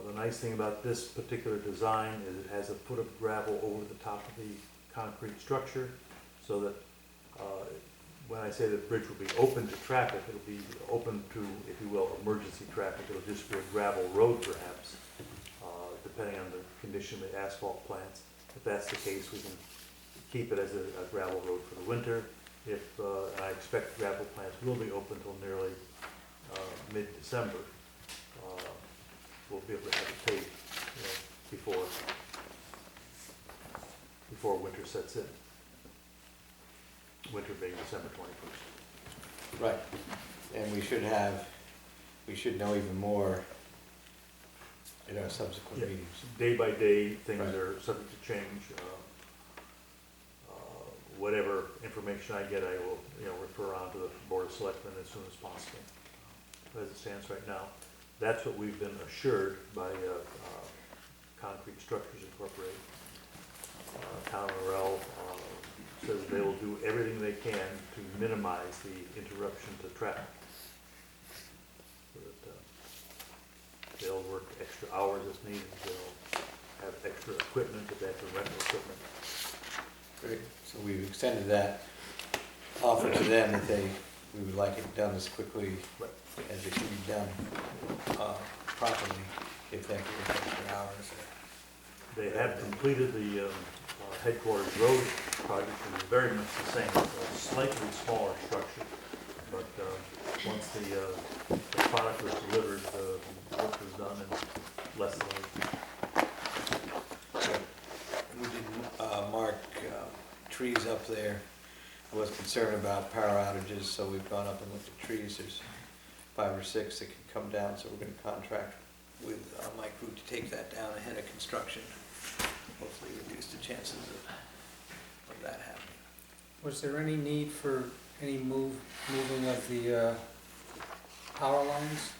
The nice thing about this particular design is it has a foot of gravel over the top of the concrete structure, so that when I say the bridge will be open to traffic, it'll be open to, if you will, emergency traffic. It'll just be a gravel road perhaps, depending on the condition of the asphalt plants. If that's the case, we can keep it as a gravel road for the winter. If, and I expect gravel plants will be open until nearly mid-December. We'll be able to have it paved, before winter sets in. Winter being December 21st. Right, and we should know even more in our subsequent Yeah. meetings. Day by day, things Right. are subject to change. Whatever information I get, I will, refer on to the Board of Selectmen as soon as possible. As it stands right now, that's what we've been assured by Concrete Structures Incorporated. Town and Rel says they will do everything they can to minimize the interruption to traffic. So that they'll work extra hours if needed, they'll have extra equipment if they have to rent equipment. Great, so we've extended that offer to them that we would like it done as quickly as it can be done properly, if they have to work extra hours. They have completed the headquarters road project, and it's very much the same. It's a slightly smaller structure, but once the product was delivered, the work was done in less than a week. We did mark trees up there. I was concerned about power outages, so we've gone up and looked at trees. There's 5 or 6 that can come down, so we're going to contract with Mike Root to take that down ahead of construction. Hopefully reduce the chances of that happening. Was there any need for any moving of the power lines?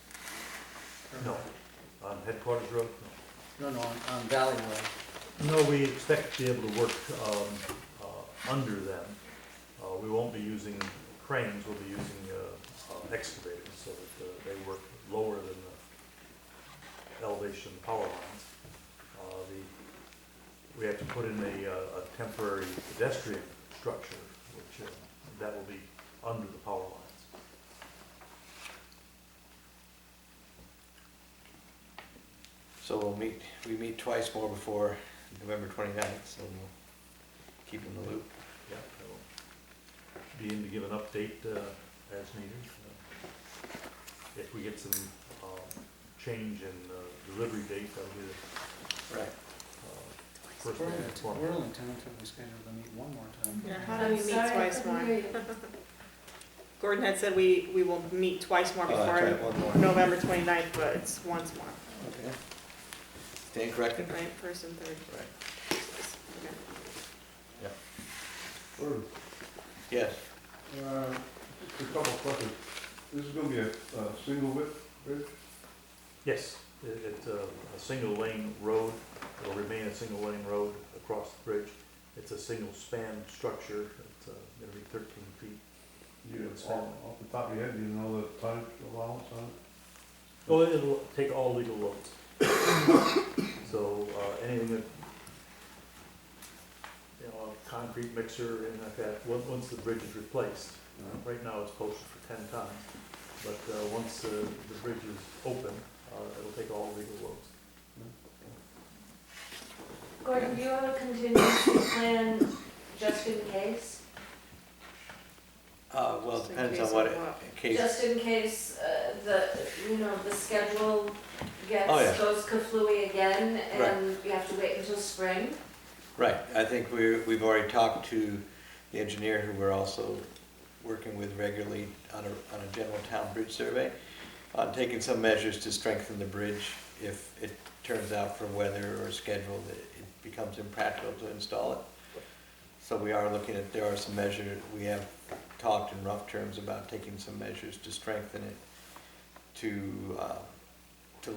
No, on headquarters road, No, on Valley Road. no. No, we expect to be able to work under them. We won't be using cranes, we'll be using excavators, so that they work lower than the elevation of the power lines. We have to put in a temporary pedestrian structure, which that will be under the power lines. So we meet twice more before November 29th, so we'll keep in the loop. Yeah, I will be in to give an update as needed. If we get some change in delivery date, that'll be the Right. first thing to inform. We're only tentatively scheduled to meet one more time. Yeah, how do we meet twice more? Gordon had said we will meet twice more Oh, that's before right, one more. November 29th, but it's once more, Okay. Stand corrected? right, first and third. Right. Okay. Yes. Just a couple of questions. This is gonna be a single width bridge? Yes, it's a single lane road. It'll remain a single lane road across the bridge. It's a single span structure. It's gonna be 13 feet. Off the top of your head, do you know the tonnage allowance on it? Oh, it'll take all legal loads. So, anything that, you know, a concrete mixer and like that, once the bridge is replaced, right now it's posted for 10 tons, but, once the bridge is open, it'll take all legal loads. Gordon, do you have a contingency plan just in case? Well, Just it in depends case on what, of what? case, Just in case, the schedule Oh, yeah. goes kaflooey again and you have to wait until spring? right, I think we've already talked to the engineer who we're also working with regularly on a general town bridge survey, on taking some measures to strengthen the bridge if it turns out for weather or schedule that it becomes impractical to install it. So we are looking at, there are some measures, we have talked in rough terms about taking some measures to strengthen it to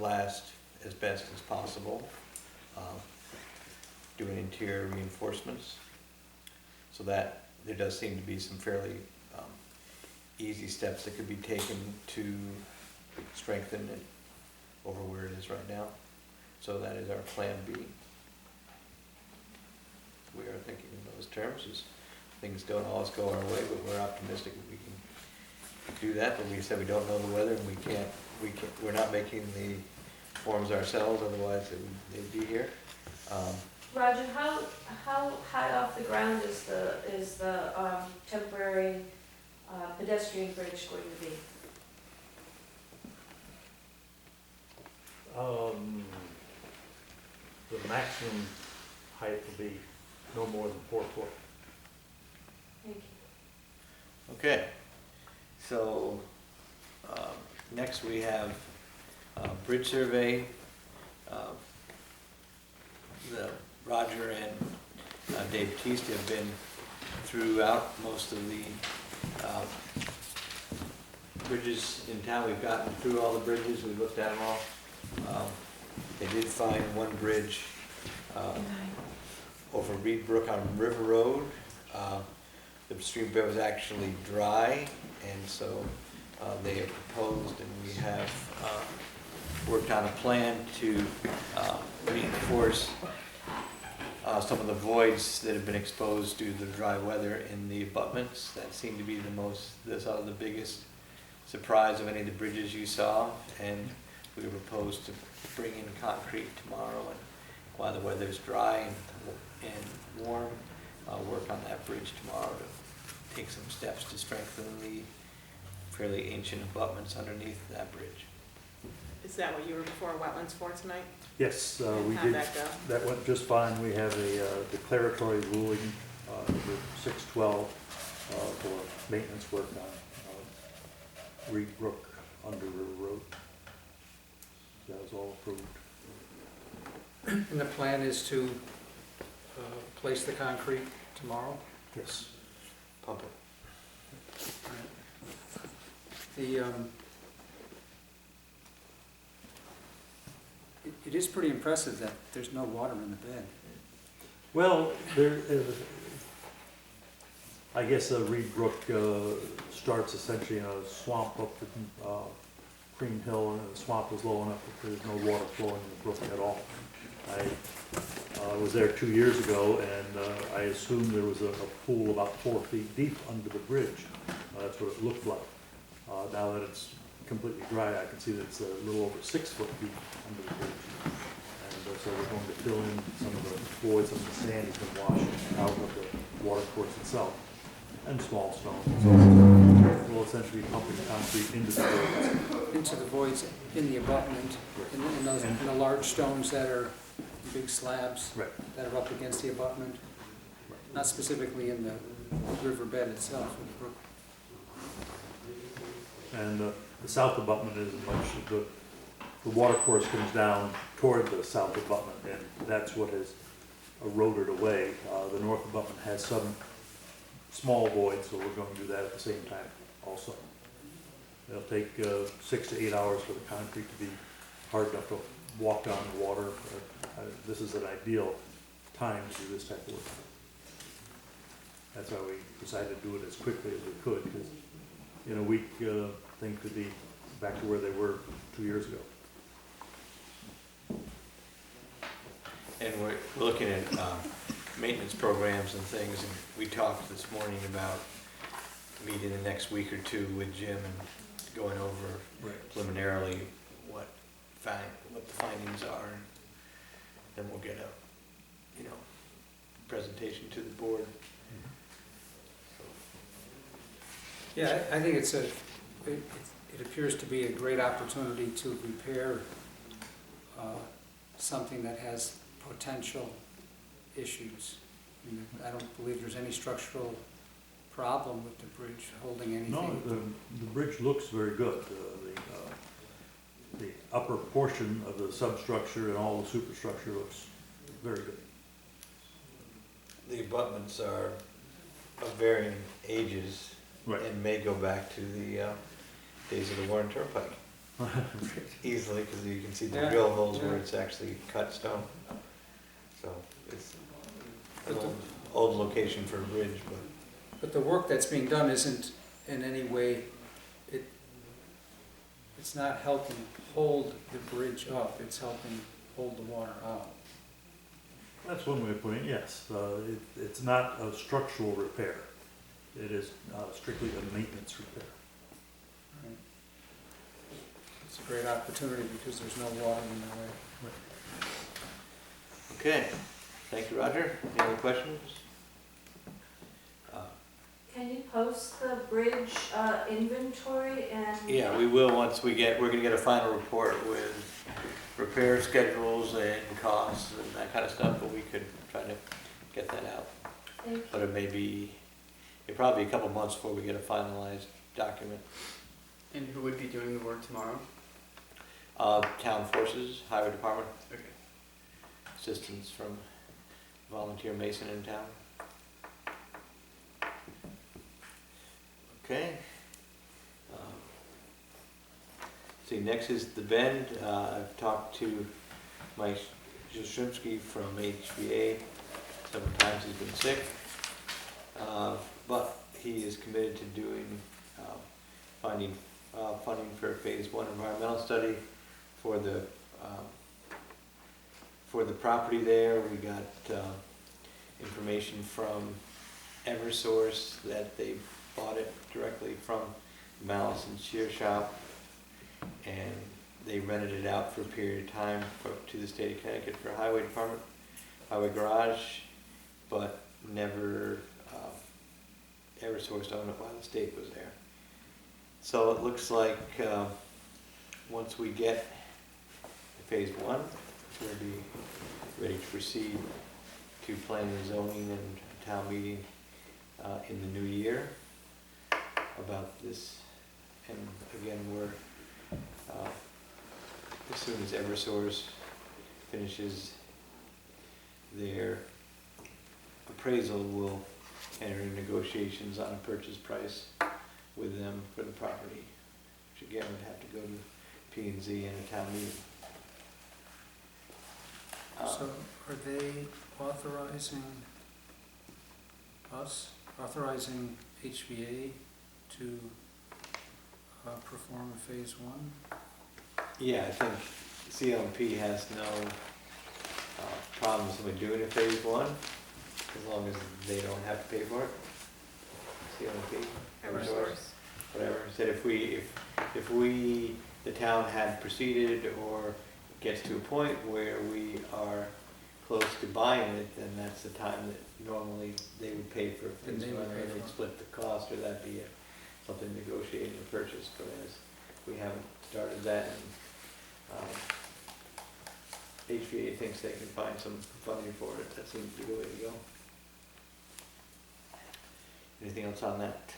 last as best as possible. Doing interior reinforcements, so that there does seem to be some fairly easy steps that could be taken to strengthen it over where it is right now. So that is our plan B. We are thinking in those terms, as things don't always go our way, but we're optimistic that we can do that. But we said we don't know the weather, and we're not making the forms ourselves, otherwise they'd be here. Roger, how high off the ground is the temporary pedestrian bridge going to be? The maximum height will be no more than 4 foot. Thank you. Okay, so next we have bridge survey. Roger and Dave Batiste have been throughout most of the bridges in town. We've gotten through all the bridges, we've looked at them all. They did find one bridge over Reed Brook on River Road. The stream bed was actually dry, and so they have proposed, and we have worked on a plan to reinforce some of the voids that have been exposed due to the dry weather in the abutments. That seemed to be the biggest surprise of any of the bridges you saw, and we propose to bring in concrete tomorrow, and while the weather's dry and warm, work on that bridge tomorrow to take some steps to strengthen the fairly ancient abutments underneath that bridge. Is that what you were before wetlands for tonight? Yes, we How'd did. that go? That went just fine. We have a declaratory ruling with 612 for maintenance work on Reed Brook under River Road. That was all approved. And the plan is to place the concrete tomorrow? Yes. Pump it. The, it is pretty impressive that there's no water in the bed. Well, there is, I guess Reed Brook starts essentially in a swamp up the Cream Hill, and the swamp is low enough that there's no water flowing in the brook at all. I was there 2 years ago, and I assumed there was a pool about 4 feet deep under the bridge. That's what it looked like. Now that it's completely dry, I can see that it's a little over 6 foot deep under the bridge. And so we're going to fill in some of the voids, some of the sand has been washed out of the water course itself, and small stones. So we'll essentially be pumping concrete into the voids. Into the voids in the abutment, in the large stones that are big slabs Right. that are up against the abutment, not specifically in the riverbed itself. And the south abutment is much, the water course comes down toward the south abutment, and that's what has eroded away. The north abutment has some small voids, so we're going to do that at the same time also. It'll take 6 to 8 hours for the concrete to be hard enough to walk down the water. This is an ideal time to do this type of work. That's why we decided to do it as quickly as we could, because in a week, things could be back to where they were 2 years ago. And we're looking at maintenance programs and things, and we talked this morning about meeting the next week or two with Jim and going over preliminarily what the findings are, and then we'll get a, presentation to the board. Yeah, I think it appears to be a great opportunity to repair something that has potential issues. I mean, I don't believe there's any structural problem with the bridge holding anything. No, the bridge looks very good. The upper portion of the substructure and all the superstructure looks very good. The abutments are of varying ages and may go back to the days of the Warren Turnpike easily, because you can see the drill holes where it's actually cut stone. So it's an old location for a bridge, but the work that's being done isn't in any way, it's not helping hold the bridge up, it's helping hold the water out. That's one way of putting it, yes. It's not a structural repair. It is strictly a maintenance repair. Right. It's a great opportunity because there's no water in the way. Okay, thank you, Roger. Any other questions? Can you post the bridge inventory and? Yeah, we will once we're gonna get a final report with repair schedules and costs and that kind of stuff, but we could try to get that out. Thank you. But it'll probably be a couple months before we get a finalized document. And who would be doing the work tomorrow? Town forces, highway department, Okay. assistance from volunteer mason in town. Okay. See, next is the Bend. I've talked to Mike Jastrzymski from HVA several times. He's been sick, but he is committed to doing finding funding for phase 1 environmental study for the property there. We got information from Eversource that they bought it directly from Malice and Shear Shop, and they rented it out for a period of time to the state of Connecticut for a highway department, highway garage, but never Eversource owned it while the state was there. So it looks like once we get phase 1, we'll be ready to proceed to planning and zoning and town meeting in the new year about this. And again, we're as soon as Eversource finishes their appraisal, we'll enter into negotiations on a purchase price with them for the property, which again would have to go to P&Z and a town meeting. So are they authorizing HVA to perform a phase 1? Yeah, I think CLMP has no problems with doing a phase 1, as long as they don't have to pay for it. CLMP, Eversource, whatever. Said if the town had proceeded or gets to a point where we are close to buying it, then that's the time that normally they would pay for phase 1, or they'd split the cost, or that'd be something negotiating a purchase. But as we haven't started that, and HVA thinks they can find some funding for it, that seems to be the way to go. Anything else on that?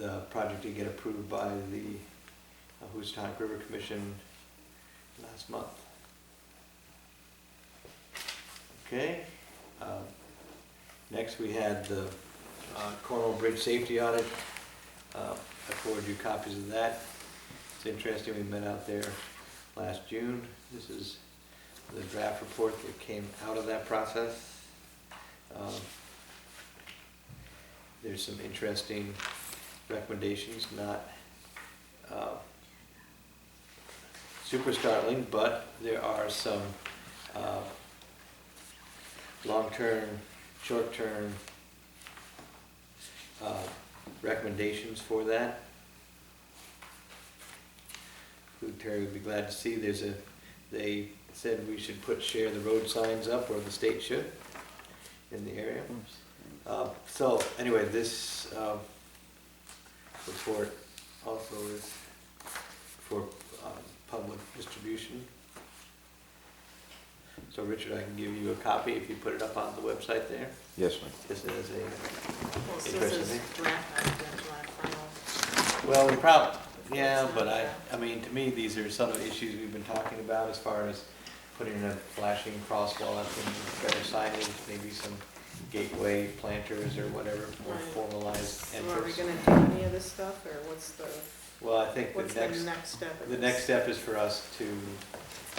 The project did get approved by the Housatonic River Commission last month. Okay. Next we had the Cornwall Bridge Safety Audit. I forwarded you copies of that. It's interesting, we met out there last June. This is the draft report that came out of that process. There's some interesting recommendations, not super startling, but there are some long-term, short-term recommendations for that. Who Terry would be glad to see. They said we should share the road signs up, or the state should, in the area. So anyway, this report also is for public distribution. So Richard, I can give you a copy if you put it up on the website there. Yes, sir. This is Well, it interesting. says draft, I don't want final. Well, we probably, yeah, but I mean, to me, these are some of the issues we've been talking about as far as putting in a flashing crosswalk and better signage, maybe some gateway planters or whatever, more Right. formalized So are we entrance. gonna do any of this stuff, or what's Well, I think the next step of the this? next step is for us to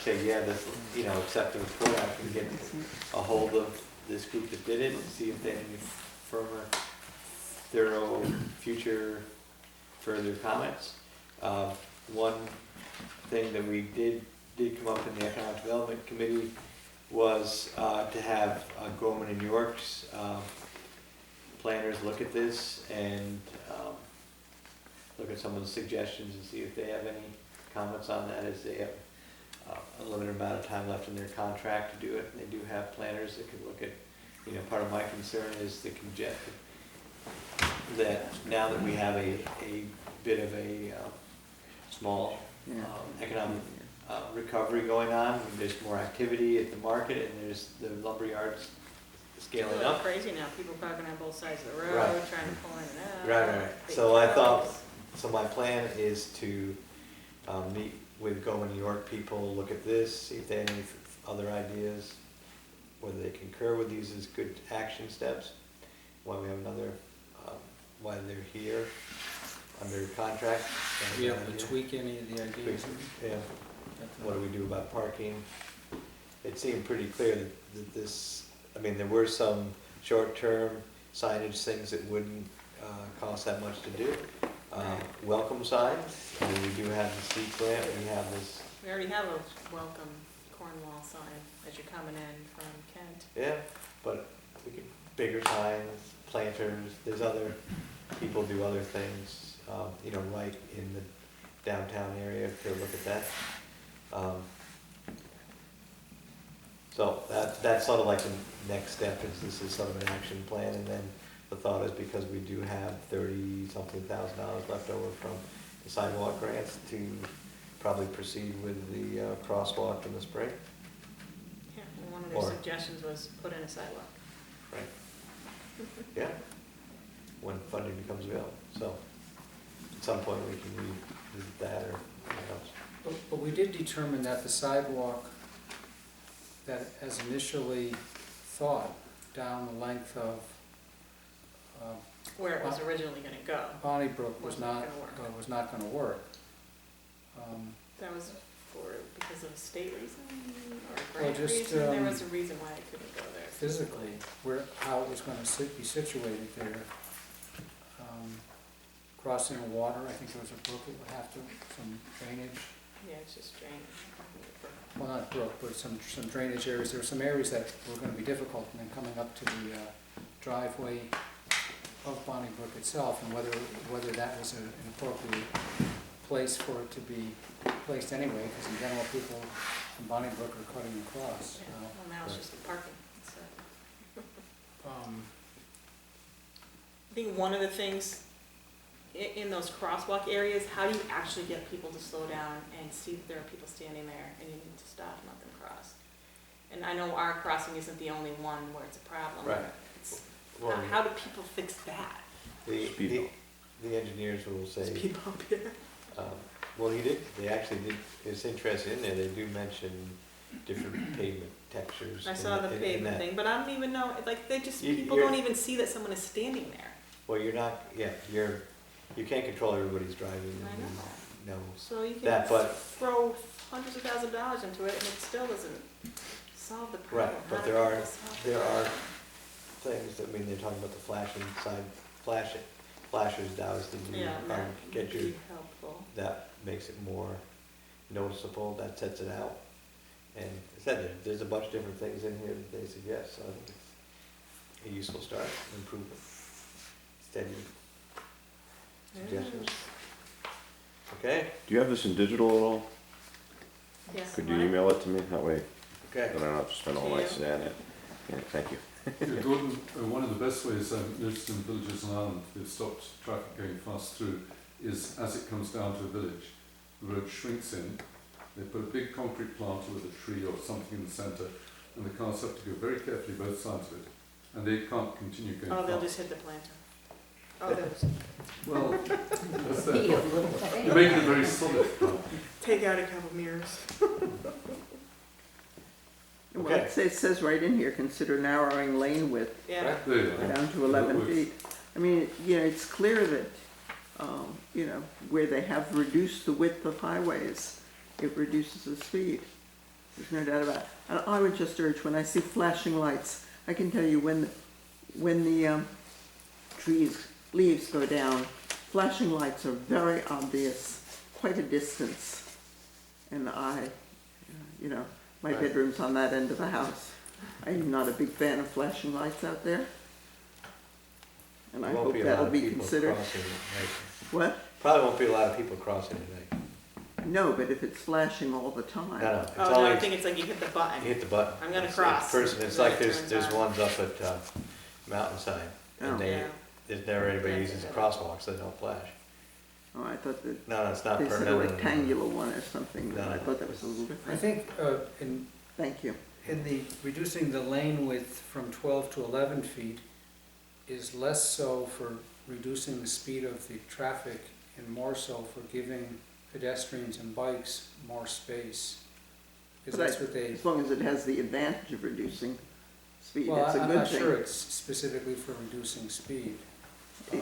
say, yeah, this, accept the report, I can get a hold of this group that did it, and see if they have any firmer, thorough, future, further comments. One thing that we did come up in the Economic Development Committee was to have Goldman and York's planners look at this and look at some of the suggestions and see if they have any comments on that, as they have a limited amount of time left in their contract to do it. And they do have planners that can look at, part of my concern is the congestion, that now that we have a bit of a small economic recovery going on, there's more activity at the market, and there's the lumber yards scaling It's up. crazy now, people parking on both sides of the road, Right. trying to pull in and out. Right. big So I thought, trucks. so my plan is to meet with Go New York people, look at this, see if they have any other ideas, whether they concur with these as good action steps, why we have another, why they're here under contract. Be able to tweak any of the ideas. Yeah, what do we do about parking? It seemed pretty clear that this, there were some short-term signage things that wouldn't cost that much to do. Welcome signs, we do have the seat grant, we have this. We already have a welcome Cornwall sign as you're coming in from Kent. Yeah, but we could, bigger signs, planters, there's other, people do other things, right in the downtown area to look at that. So that's sort of like the next step, is this is sort of an action plan, and then the thought is, because we do have $30-something thousand left over from the sidewalk grants, to probably proceed with the crosswalk in the spring. Yeah, and one of their Or- suggestions was put in a sidewalk. Right. Yeah, when funding becomes available, so at some point we can revisit that or something else. But we did determine that the sidewalk that as initially thought down the length of Where it was originally gonna go. Bonnybrook was Wasn't not, gonna work. was not gonna work. That was because of a state reason or a Well, grant just, reason? There was a reason why it couldn't go there. Physically, how it was gonna be situated there. Crossing a water, I think there was a brook, it would have to, some drainage, Yeah, it's just drainage. well, not brook, but some drainage areas. There were some areas that were gonna be difficult, and then coming up to the driveway of Bonnybrook itself, and whether that was an appropriate place for it to be placed anyway, because in general, people from Bonnybrook are cutting across. Yeah, well, now it's just the parking, so. I think one of the things in those crosswalk areas, how do you actually get people to slow down and see that there are people standing there and you need to stop and let them cross? And I know our crossing isn't the only one where it's a problem. Right. It's, Well, how do people fix that? the engineers will say, Speed bump, yeah. well, they actually did, it's interesting in there, they do mention different pavement textures. I saw the in pavement that. thing, but I don't even know, like, people You're- don't even see that someone is standing there. Well, you're not, you can't control everybody's driving. I know. No, So you can That, but- throw hundreds of thousands of dollars into it and it still doesn't solve the problem. right, but How do there are, people solve the there are problem? things, they're talking about the flashers now is the new, Yeah, that get would your, be helpful. that makes it more noticeable, that sets it out. And as I said, there's a bunch of different things in here that they suggest, so I think it's a useful start, improvement, steady suggestions. Okay, Do you have this in digital at all? Yes. Could you email it to me? That way, okay. then I don't have to spend all night scanning it. Yeah, thank you. Yeah, Gordon, one of the best ways I've noticed in villages in Ireland, they've stopped traffic going fast through, is as it comes down to a village, the road shrinks in, they put a big concrete planter with a tree or something in the centre, and the cars have to go very carefully both sides of it, and they can't continue going fast. Oh, they'll just hit the planter. Oh, they'll just Well, that's their thought. You're making it very solid car. take out a couple mirrors. Well, Okay. it says right in here, consider narrowing lane width Yeah. Right. There you are. down to 11 That works. feet. I mean, you know, it's clear that, you know, where they have reduced the width of highways, it reduces the speed. There's no doubt about it. And I would just urge, when I see flashing lights, I can tell you when the leaves go down, flashing lights are very obvious, quite a distance. And you know, my Right. bedroom's on that end of the house. I'm not a big fan of flashing lights out there. And I Won't hope be a that'll lot of be people considered. crossing it, right? What? Probably won't be a lot of people crossing today. No, but if it's flashing all the time. No, it's Oh, no, I only, think it's like you hit the you button. hit the button. I'm gonna It's cross. Person, it's Then like it there's turns on. ones up at Mountainside, Oh. and Yeah. there's never anybody uses a crosswalk, so they don't flash. Oh, I thought that No, it's not they said a permanent. rectangular one or something. No. I thought that was a little I different. think Thank you. in the reducing the lane width from 12 to 11 feet is less so for reducing the speed of the traffic and more so for giving pedestrians and bikes more space. Because But that's what they, As long as it has the advantage of reducing speed, well, it's a I'm good not sure thing. it's specifically for reducing speed.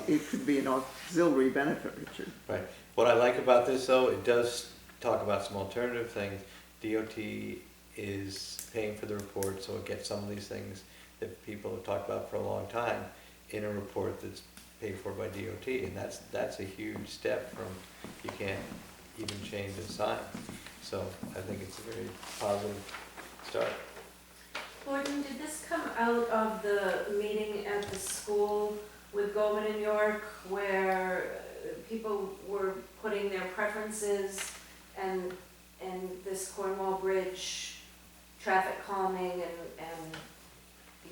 It could be an auxiliary benefit, Richard. Right. What I like about this, though, it does talk about some alternative things. DOT is paying for the report, so it gets some of these things that people have talked about for a long time in a report that's paid for by DOT, and that's a huge step from, you can't even change the sign. So I think it's a very positive start. Gordon, did this come out of the meeting at the school with Goldman and York, where people were putting their preferences and this Cornwall Bridge traffic calming and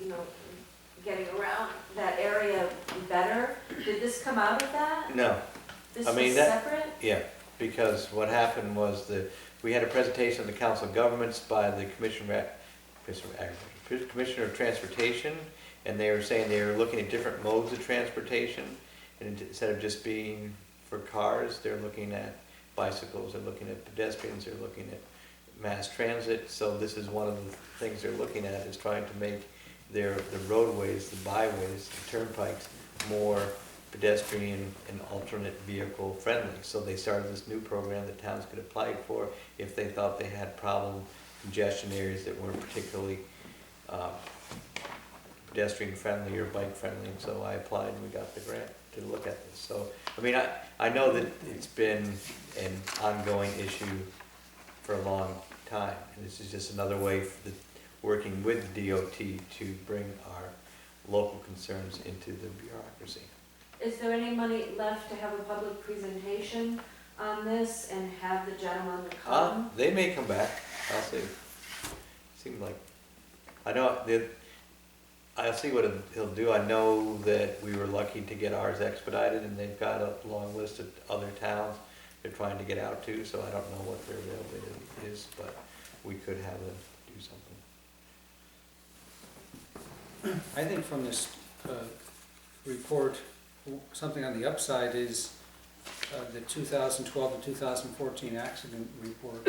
you know, getting around that area better? Did this come out of that? No, This I mean, was that- separate? yeah, because what happened was we had a presentation of the Council of Governments by the Commissioner of Transportation, and they were saying they were looking at different modes of transportation, and instead of just being for cars, they're looking at bicycles, they're looking at pedestrians, they're looking at mass transit. So this is one of the things they're looking at, is trying to make the roadways, the byways, the turnpikes more pedestrian and alternate vehicle friendly. So they started this new program that towns could apply for if they thought they had problem congestion areas that weren't particularly pedestrian friendly or bike friendly. And so I applied and we got the grant to look at this. So, I mean, I know that it's been an ongoing issue for a long time. And this is just another way for working with the DOT to bring our local concerns into the bureaucracy. Is there any money left to have a public presentation on this and have the gentleman come? They may come back, I'll see. Seems like, I know, I'll see what he'll do. I know that we were lucky to get ours expedited, and they've got a long list of other towns they're trying to get out to, so I don't know what their availability is, but we could have them do something. I think from this report, something on the upside is the 2012 to 2014 accident report.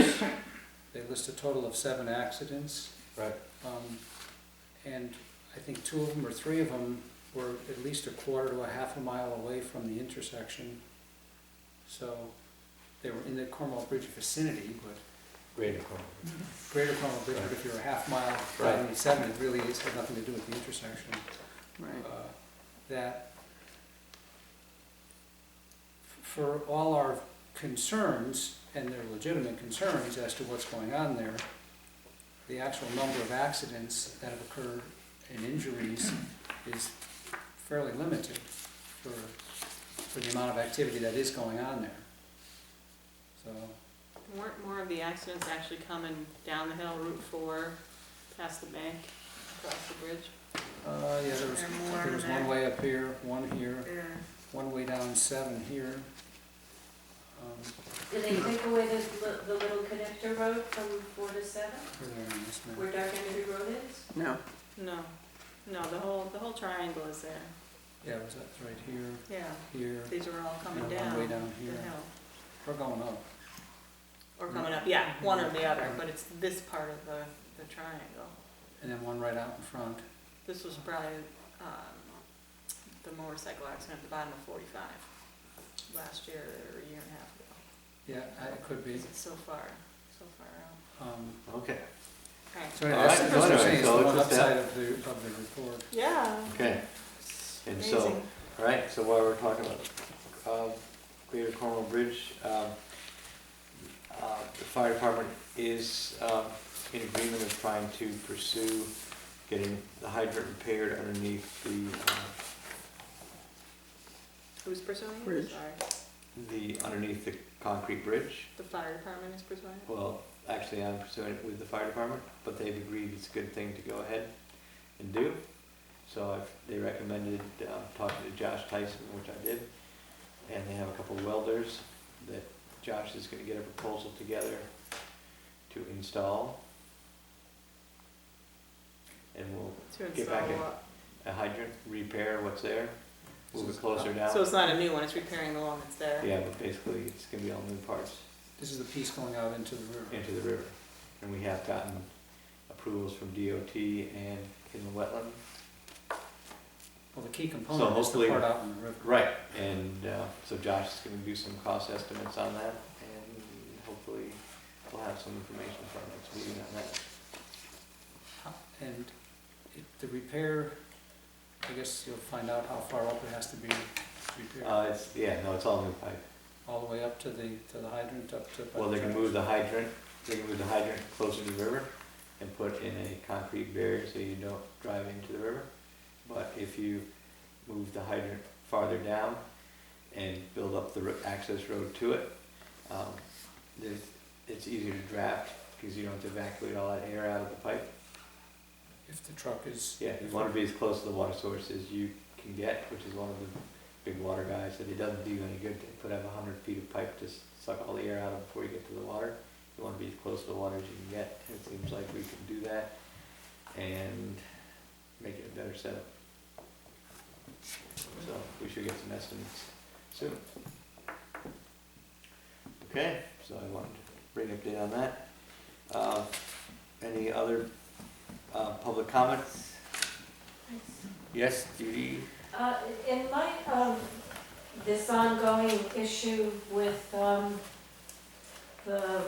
They list a total of 7 accidents. Right. And I think 2 of them or 3 of them were at least a quarter to a half a mile away from the intersection. So they were in the Cornwall Bridge vicinity, but Greater Cornwall. Greater Cornwall Bridge, but if you're a half mile down 87, it really has nothing to do with the intersection. Right. That for all our concerns, and they're legitimate concerns as to what's going on there, the actual number of accidents that have occurred and injuries is fairly limited for the amount of activity that is going on there. So, Weren't more of the accidents actually coming down the hill, Route 4, past the bank, across the bridge? yeah, there was one way up here, one here, Yeah. one way down 7 here. Did they take away the little connector road from 4 to 7, Further on this map. where Dark Energy Road is? No, No, the whole triangle is there. Yeah, it was that right here, Yeah, here, these are all coming and down one way down the here. hill. We're going up. Or coming up, yeah, one or the other, but it's this part of the triangle. And then one right out in front. This was probably, the motorcycle accident at the bottom of 45 last year or a year and a half ago. Yeah, it could be. It's so far out. Okay. Alright. So anyway, All right, that's what I'm so saying, it's the anyway, one so it's just upside of the report. Yeah. Okay. And so, Amazing. all right, so while we're talking about Greater Cornwall Bridge, the fire department is in agreement of trying to pursue getting the hydrant repaired underneath Who's pursuing it? Bridge. Sorry. underneath the concrete bridge. The fire department is pursuing it? Well, actually, I'm pursuing it with the fire department, but they've agreed it's a good thing to go ahead and do. So they recommended talking to Josh Tyson, which I did, and they have a couple of welders that Josh is gonna get a proposal together to install. And we'll To get back install in what? a hydrant, repair what's there, move it closer down. So it's not a new one, it's repairing the one that's there? Yeah, but basically, it's gonna be all new parts This is the piece going out into the river. into the river. And we have gotten approvals from DOT and in the wetland. Well, the key component is the hopefully- part out in the river. Right, and so Josh is gonna do some cost estimates on that, and hopefully we'll have some information for our next meeting on that. And the repair, I guess you'll find out how far up it has to be repaired. It's all new pipe. All the way up to the hydrant, up to. Well, they're gonna move the hydrant, closer to the river and put in a concrete barrier so you don't drive into the river. But if you move the hydrant farther down and build up the access road to it, it's easier to draft because you don't have to evacuate all that air out of the pipe. If the truck is. Yeah, you want to be as close to the water source as you can get, which is one of the big water guys said it doesn't do you any good to put 100 feet of pipe to suck all the air out of before you get to the water. You want to be as close to the water as you can get. It seems like we can do that and make it a better setup. So we should get some estimates soon. Okay, so I wanted to bring an update on that. Any other public comments? Yes, Judy? In light of this ongoing issue with the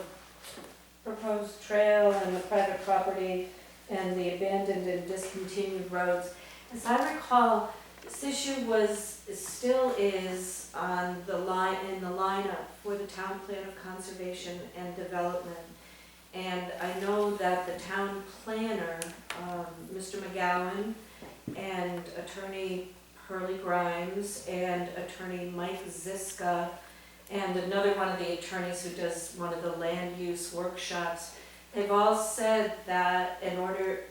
proposed trail and the private property and the abandoned and discontinued roads, as I recall, this issue still is on the lineup for the town plan of conservation and development. And I know that the town planner, Mr. McGowan, and attorney Hurley Grimes, and attorney Mike Ziska, and another one of the attorneys who does one of the land use workshops, they've all said that in order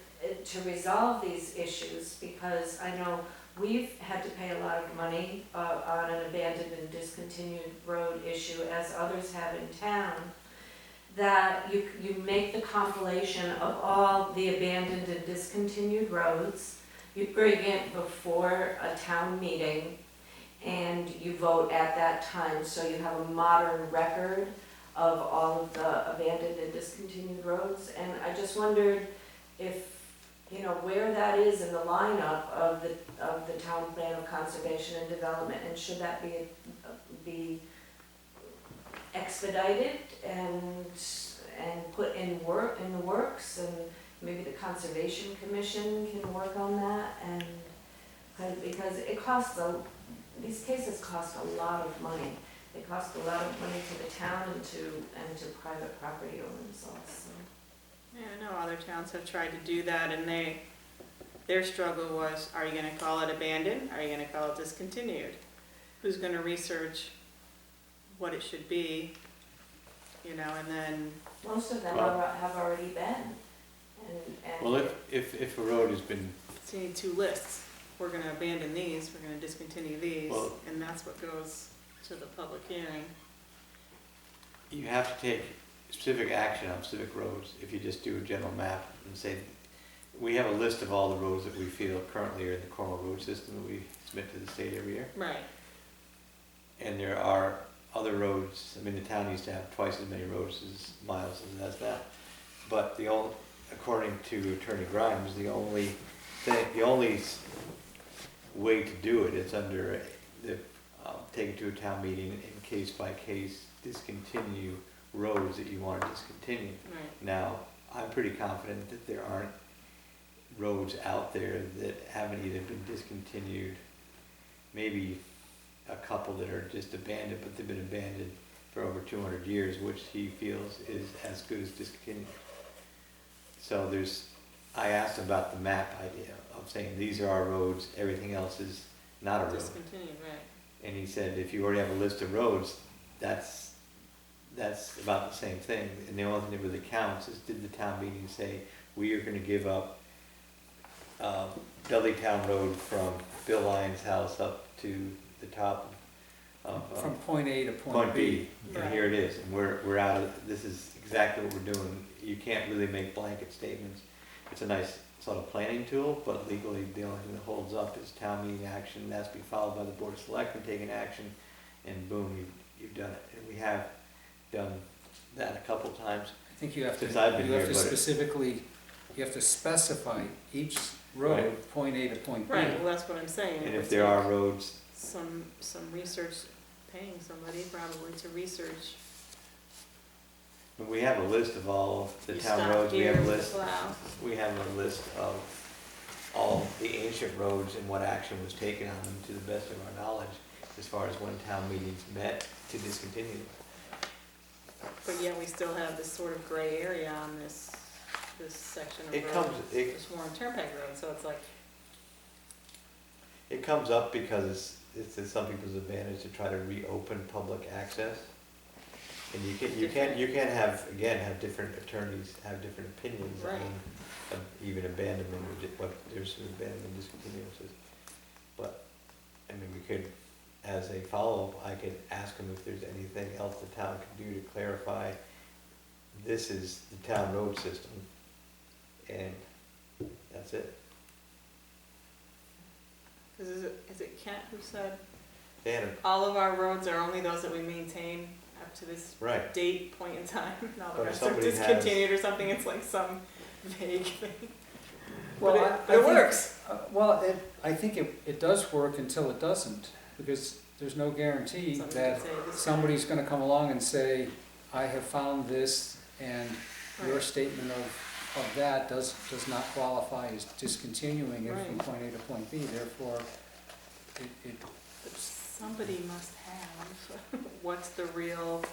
to resolve these issues, because I know we've had to pay a lot of money on an abandoned and discontinued road issue, as others have in town, that you make the compilation of all the abandoned and discontinued roads, you bring it before a town meeting, and you vote at that time, so you have a modern record of all of the abandoned and discontinued roads. And I just wondered if, where that is in the lineup of the town plan of conservation and development, and should that be expedited and put in the works, and maybe the Conservation Commission can work on that, and because these cases cost a lot of money. they cost a lot of money to the town and to private property owners also. Yeah, I know other towns have tried to do that, and their struggle was, are you gonna call it abandoned? Are you gonna call it discontinued? Who's gonna research what it should be, you know, and then, Most of them Well- have already been, and. Well, if a road has been, so you need two lists. We're gonna abandon these, we're gonna discontinue these, Well- and that's what goes to the public hearing. you have to take specific action on specific roads if you just do a general map and say, we have a list of all the roads that we feel currently are in the Cornwall road system that we submit to the state every year. Right. And there are other roads, I mean, the town used to have twice as many roads as miles as it has now. But according to Attorney Grimes, the only way to do it, it's under take it to a town meeting and case by case discontinue roads that you want to discontinue. Right. Now, I'm pretty confident that there aren't roads out there that haven't either been discontinued, maybe a couple that are just abandoned, but they've been abandoned for over 200 years, which he feels is as good as discontinued. So I asked him about the map idea of saying these are our roads, everything else is not a road. Discontinued, right. And he said, if you already have a list of roads, that's about the same thing. And the only thing that really counts is, did the town meeting say, we are gonna give up Dudley Town Road from Bill Lyons' house up to the top of From point A to point point B. B, and Right. here it is, and we're out of, this is exactly what we're doing. You can't really make blanket statements. It's a nice sort of planning tool, but legally, the only thing that holds up is town meeting action, and that's to be followed by the Board of Selectmen taking action, and boom, you've done it. And we have done that a couple times. I think you have to, Since I've been you have here, to but- specifically, you have to specify each road, Right. point A to point B. Right, well, that's what I'm saying. And It if would there are take roads, some research, paying somebody probably to research. we have a list of all of the You town stop roads, we here have a with list, the plow. we have a list of all the ancient roads and what action was taken on them to the best of our knowledge, as far as when town meetings met to discontinue them. But yet we still have this sort of gray area on this section of It road. comes, This Warren Turnpike Road, so it's like, it comes up because it's in some people's advantage to try to reopen public access. And you can't have different attorneys have different opinions Right. on even abandonment, or what there's abandonment and discontinuances. But, I mean, we could, as a follow-up, I could ask him if there's anything else the town can do to clarify, this is the town road system, and that's it. cause is it Kent who said, Dan, all of our roads are only those that we maintain up to this right, date, point in time, and all the But if rest are somebody has- discontinued or something, it's like some vague thing. Well, But I it think- works. I think it does work until it doesn't, because there's no guarantee Somebody that could say this guy- somebody's gonna come along and say, I have found this, and your Right. statement of that does not qualify as discontinuing it from Right. point A to point B, therefore, it, But somebody must have, what's the real,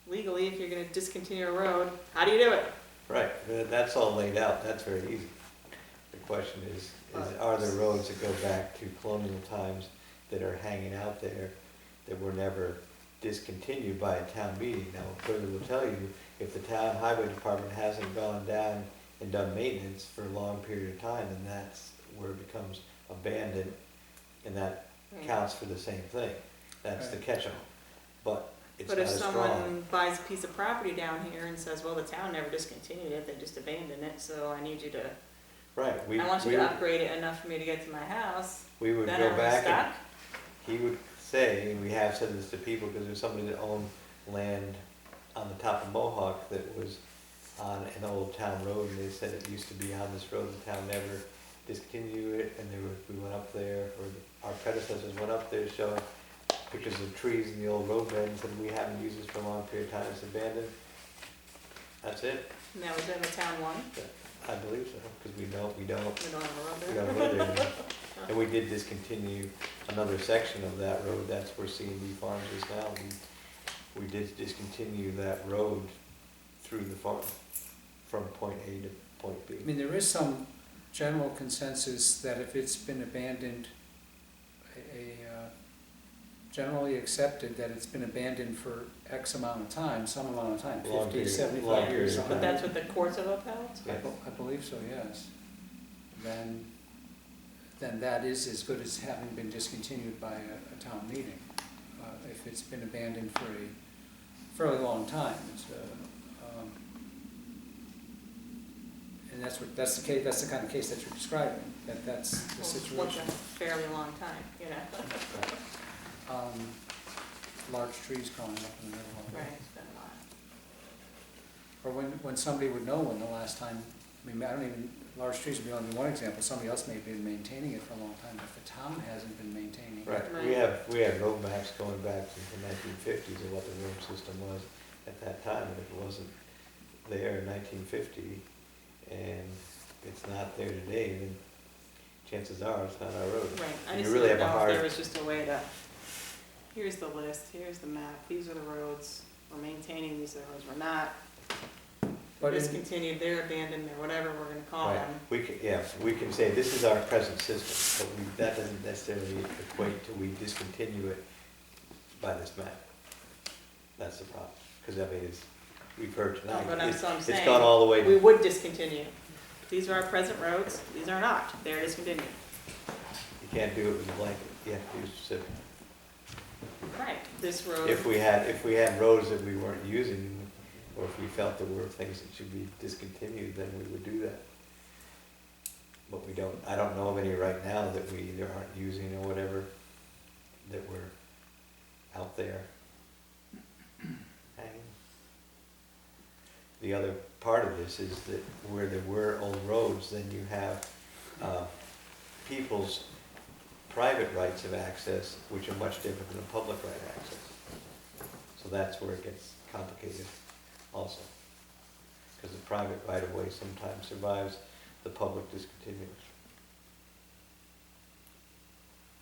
legally, if you're gonna discontinue a road, how do you do it? right, that's all laid out, that's very easy. The question is, are there roads that go back to colonial times that are hanging out there that were never discontinued by a town meeting? Now, further will tell you, if the town highway department hasn't gone down and done maintenance for a long period of time, then that's where it becomes abandoned, and that counts for the same thing. That's the catch-all, but it's But not if as strong. someone buys a piece of property down here and says, well, the town never discontinued it, they just abandoned it, so I need you to, Right, I want you to upgrade it enough for me to get to my house, we would then go I'm back and stuck. he would say, and we have said this to people, because there's somebody that owned land on the top of Mohawk that was on an old town road, and they said it used to be on this road, the town never discontinued it, and we went up there, or our predecessors went up there showing pictures of trees in the old roadbeds, and we haven't used this for a long period of time, it's abandoned. That's it. And that was in the town one? I believe so, because we don't We don't have a road We there? got a road there anymore. And we did discontinue another section of that road, that's where C and D Farms is now. We did discontinue that road through the farm, from point A to point B. I mean, there is some general consensus that if it's been abandoned, generally accepted that it's been abandoned for X amount of time, some amount of time, Long 50, period, 75 long years. period. something But like that's that. what the courts have upheld? Yes. I believe so, yes. Then that is as good as having been discontinued by a town meeting. If it's been abandoned for a fairly long time, and that's the case, that's the kind of case that you're describing, that's the What's situation. a fairly long time, you know? Large trees growing up in the middle of it. Right, it's been a while. Or when somebody would know when the last time, I mean, I don't even, large trees would be only one example, somebody else may have been maintaining it for a long time, but the town hasn't been maintaining it. Right, we have road maps going back to the 1950s of what the road system was at that time, and if it wasn't there in 1950, and it's not there today, then chances are it's not our road. Right, I And just you really didn't have a know if there hard, was just a way to, here's the list, here's the map, these are the roads, we're maintaining these are the roads, we're not. But in- Discontinued, they're abandoned, or whatever we're gonna call right, them. we can say this is our present system, but that doesn't necessarily equate to we discontinue it by this map. That's the problem, because I mean, we've heard tonight, But I'm it's saying, gone all the way. we would discontinue. These are our present roads, these are not, they're discontinued. You can't do it with a blanket, you have to be specific. Right, this road. If we had roads that we weren't using, or if we felt there were things that should be discontinued, then we would do that. But we don't, I don't know of any right now that we either aren't using or whatever, that were out there hanging. The other part of this is that where there were old roads, then you have people's private rights of access, which are much different than a public right of access. So that's where it gets complicated also. Because the private right of way sometimes survives the public discontinuance.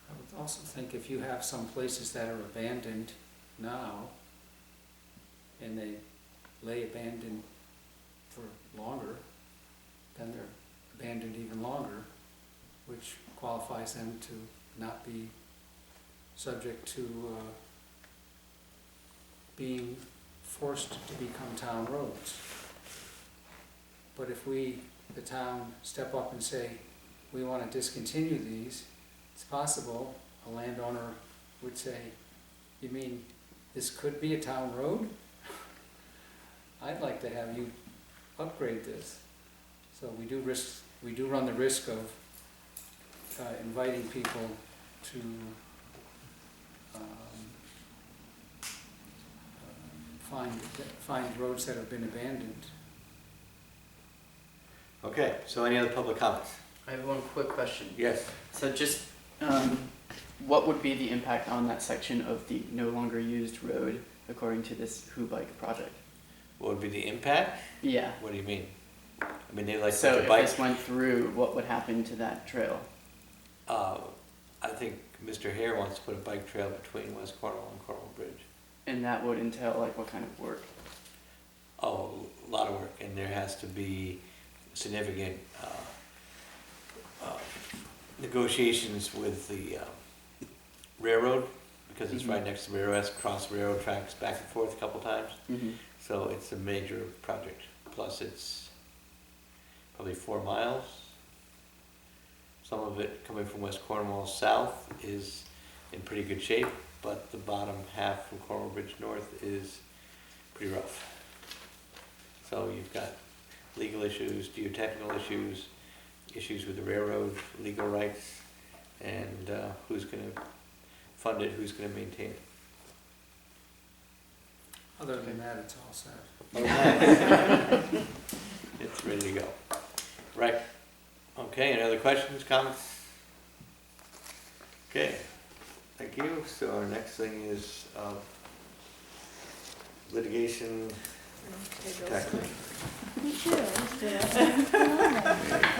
I would also think if you have some places that are abandoned now, and they lay abandoned for longer, then they're abandoned even longer, which qualifies them to not be subject to being forced to become town roads. But if we, the town, step up and say, we want to discontinue these, it's possible a landowner would say, you mean this could be a town road? I'd like to have you upgrade this. So we do run the risk of inviting people to find roads that have been abandoned. Okay, so any other public comments? I have one quick question. Yes. So just, what would be the impact on that section of the no longer used road according to this Who Bike project? What would be the impact? Yeah. What do you mean? I mean, they like So such a if bike. this went through, what would happen to that trail? I think Mr. Hare wants to put a bike trail between West Cornwall and Cornwall Bridge. And that would entail like what kind of work? Oh, a lot of work, and there has to be significant negotiations with the railroad, because it's right next to the railroad, has to cross the railroad tracks back and forth a couple times. Mm-hmm. So it's a major project, plus it's probably 4 miles. Some of it coming from West Cornwall south is in pretty good shape, but the bottom half from Cornwall Bridge north is pretty rough. So you've got legal issues, geotechnical issues, issues with the railroad, legal rights, and who's going to fund it, who's going to maintain it. Other than that, it's all set. It's ready to go. Right. Okay, any other questions, comments? Okay, thank you. So our next thing is litigation Tax lien. We should. Yeah.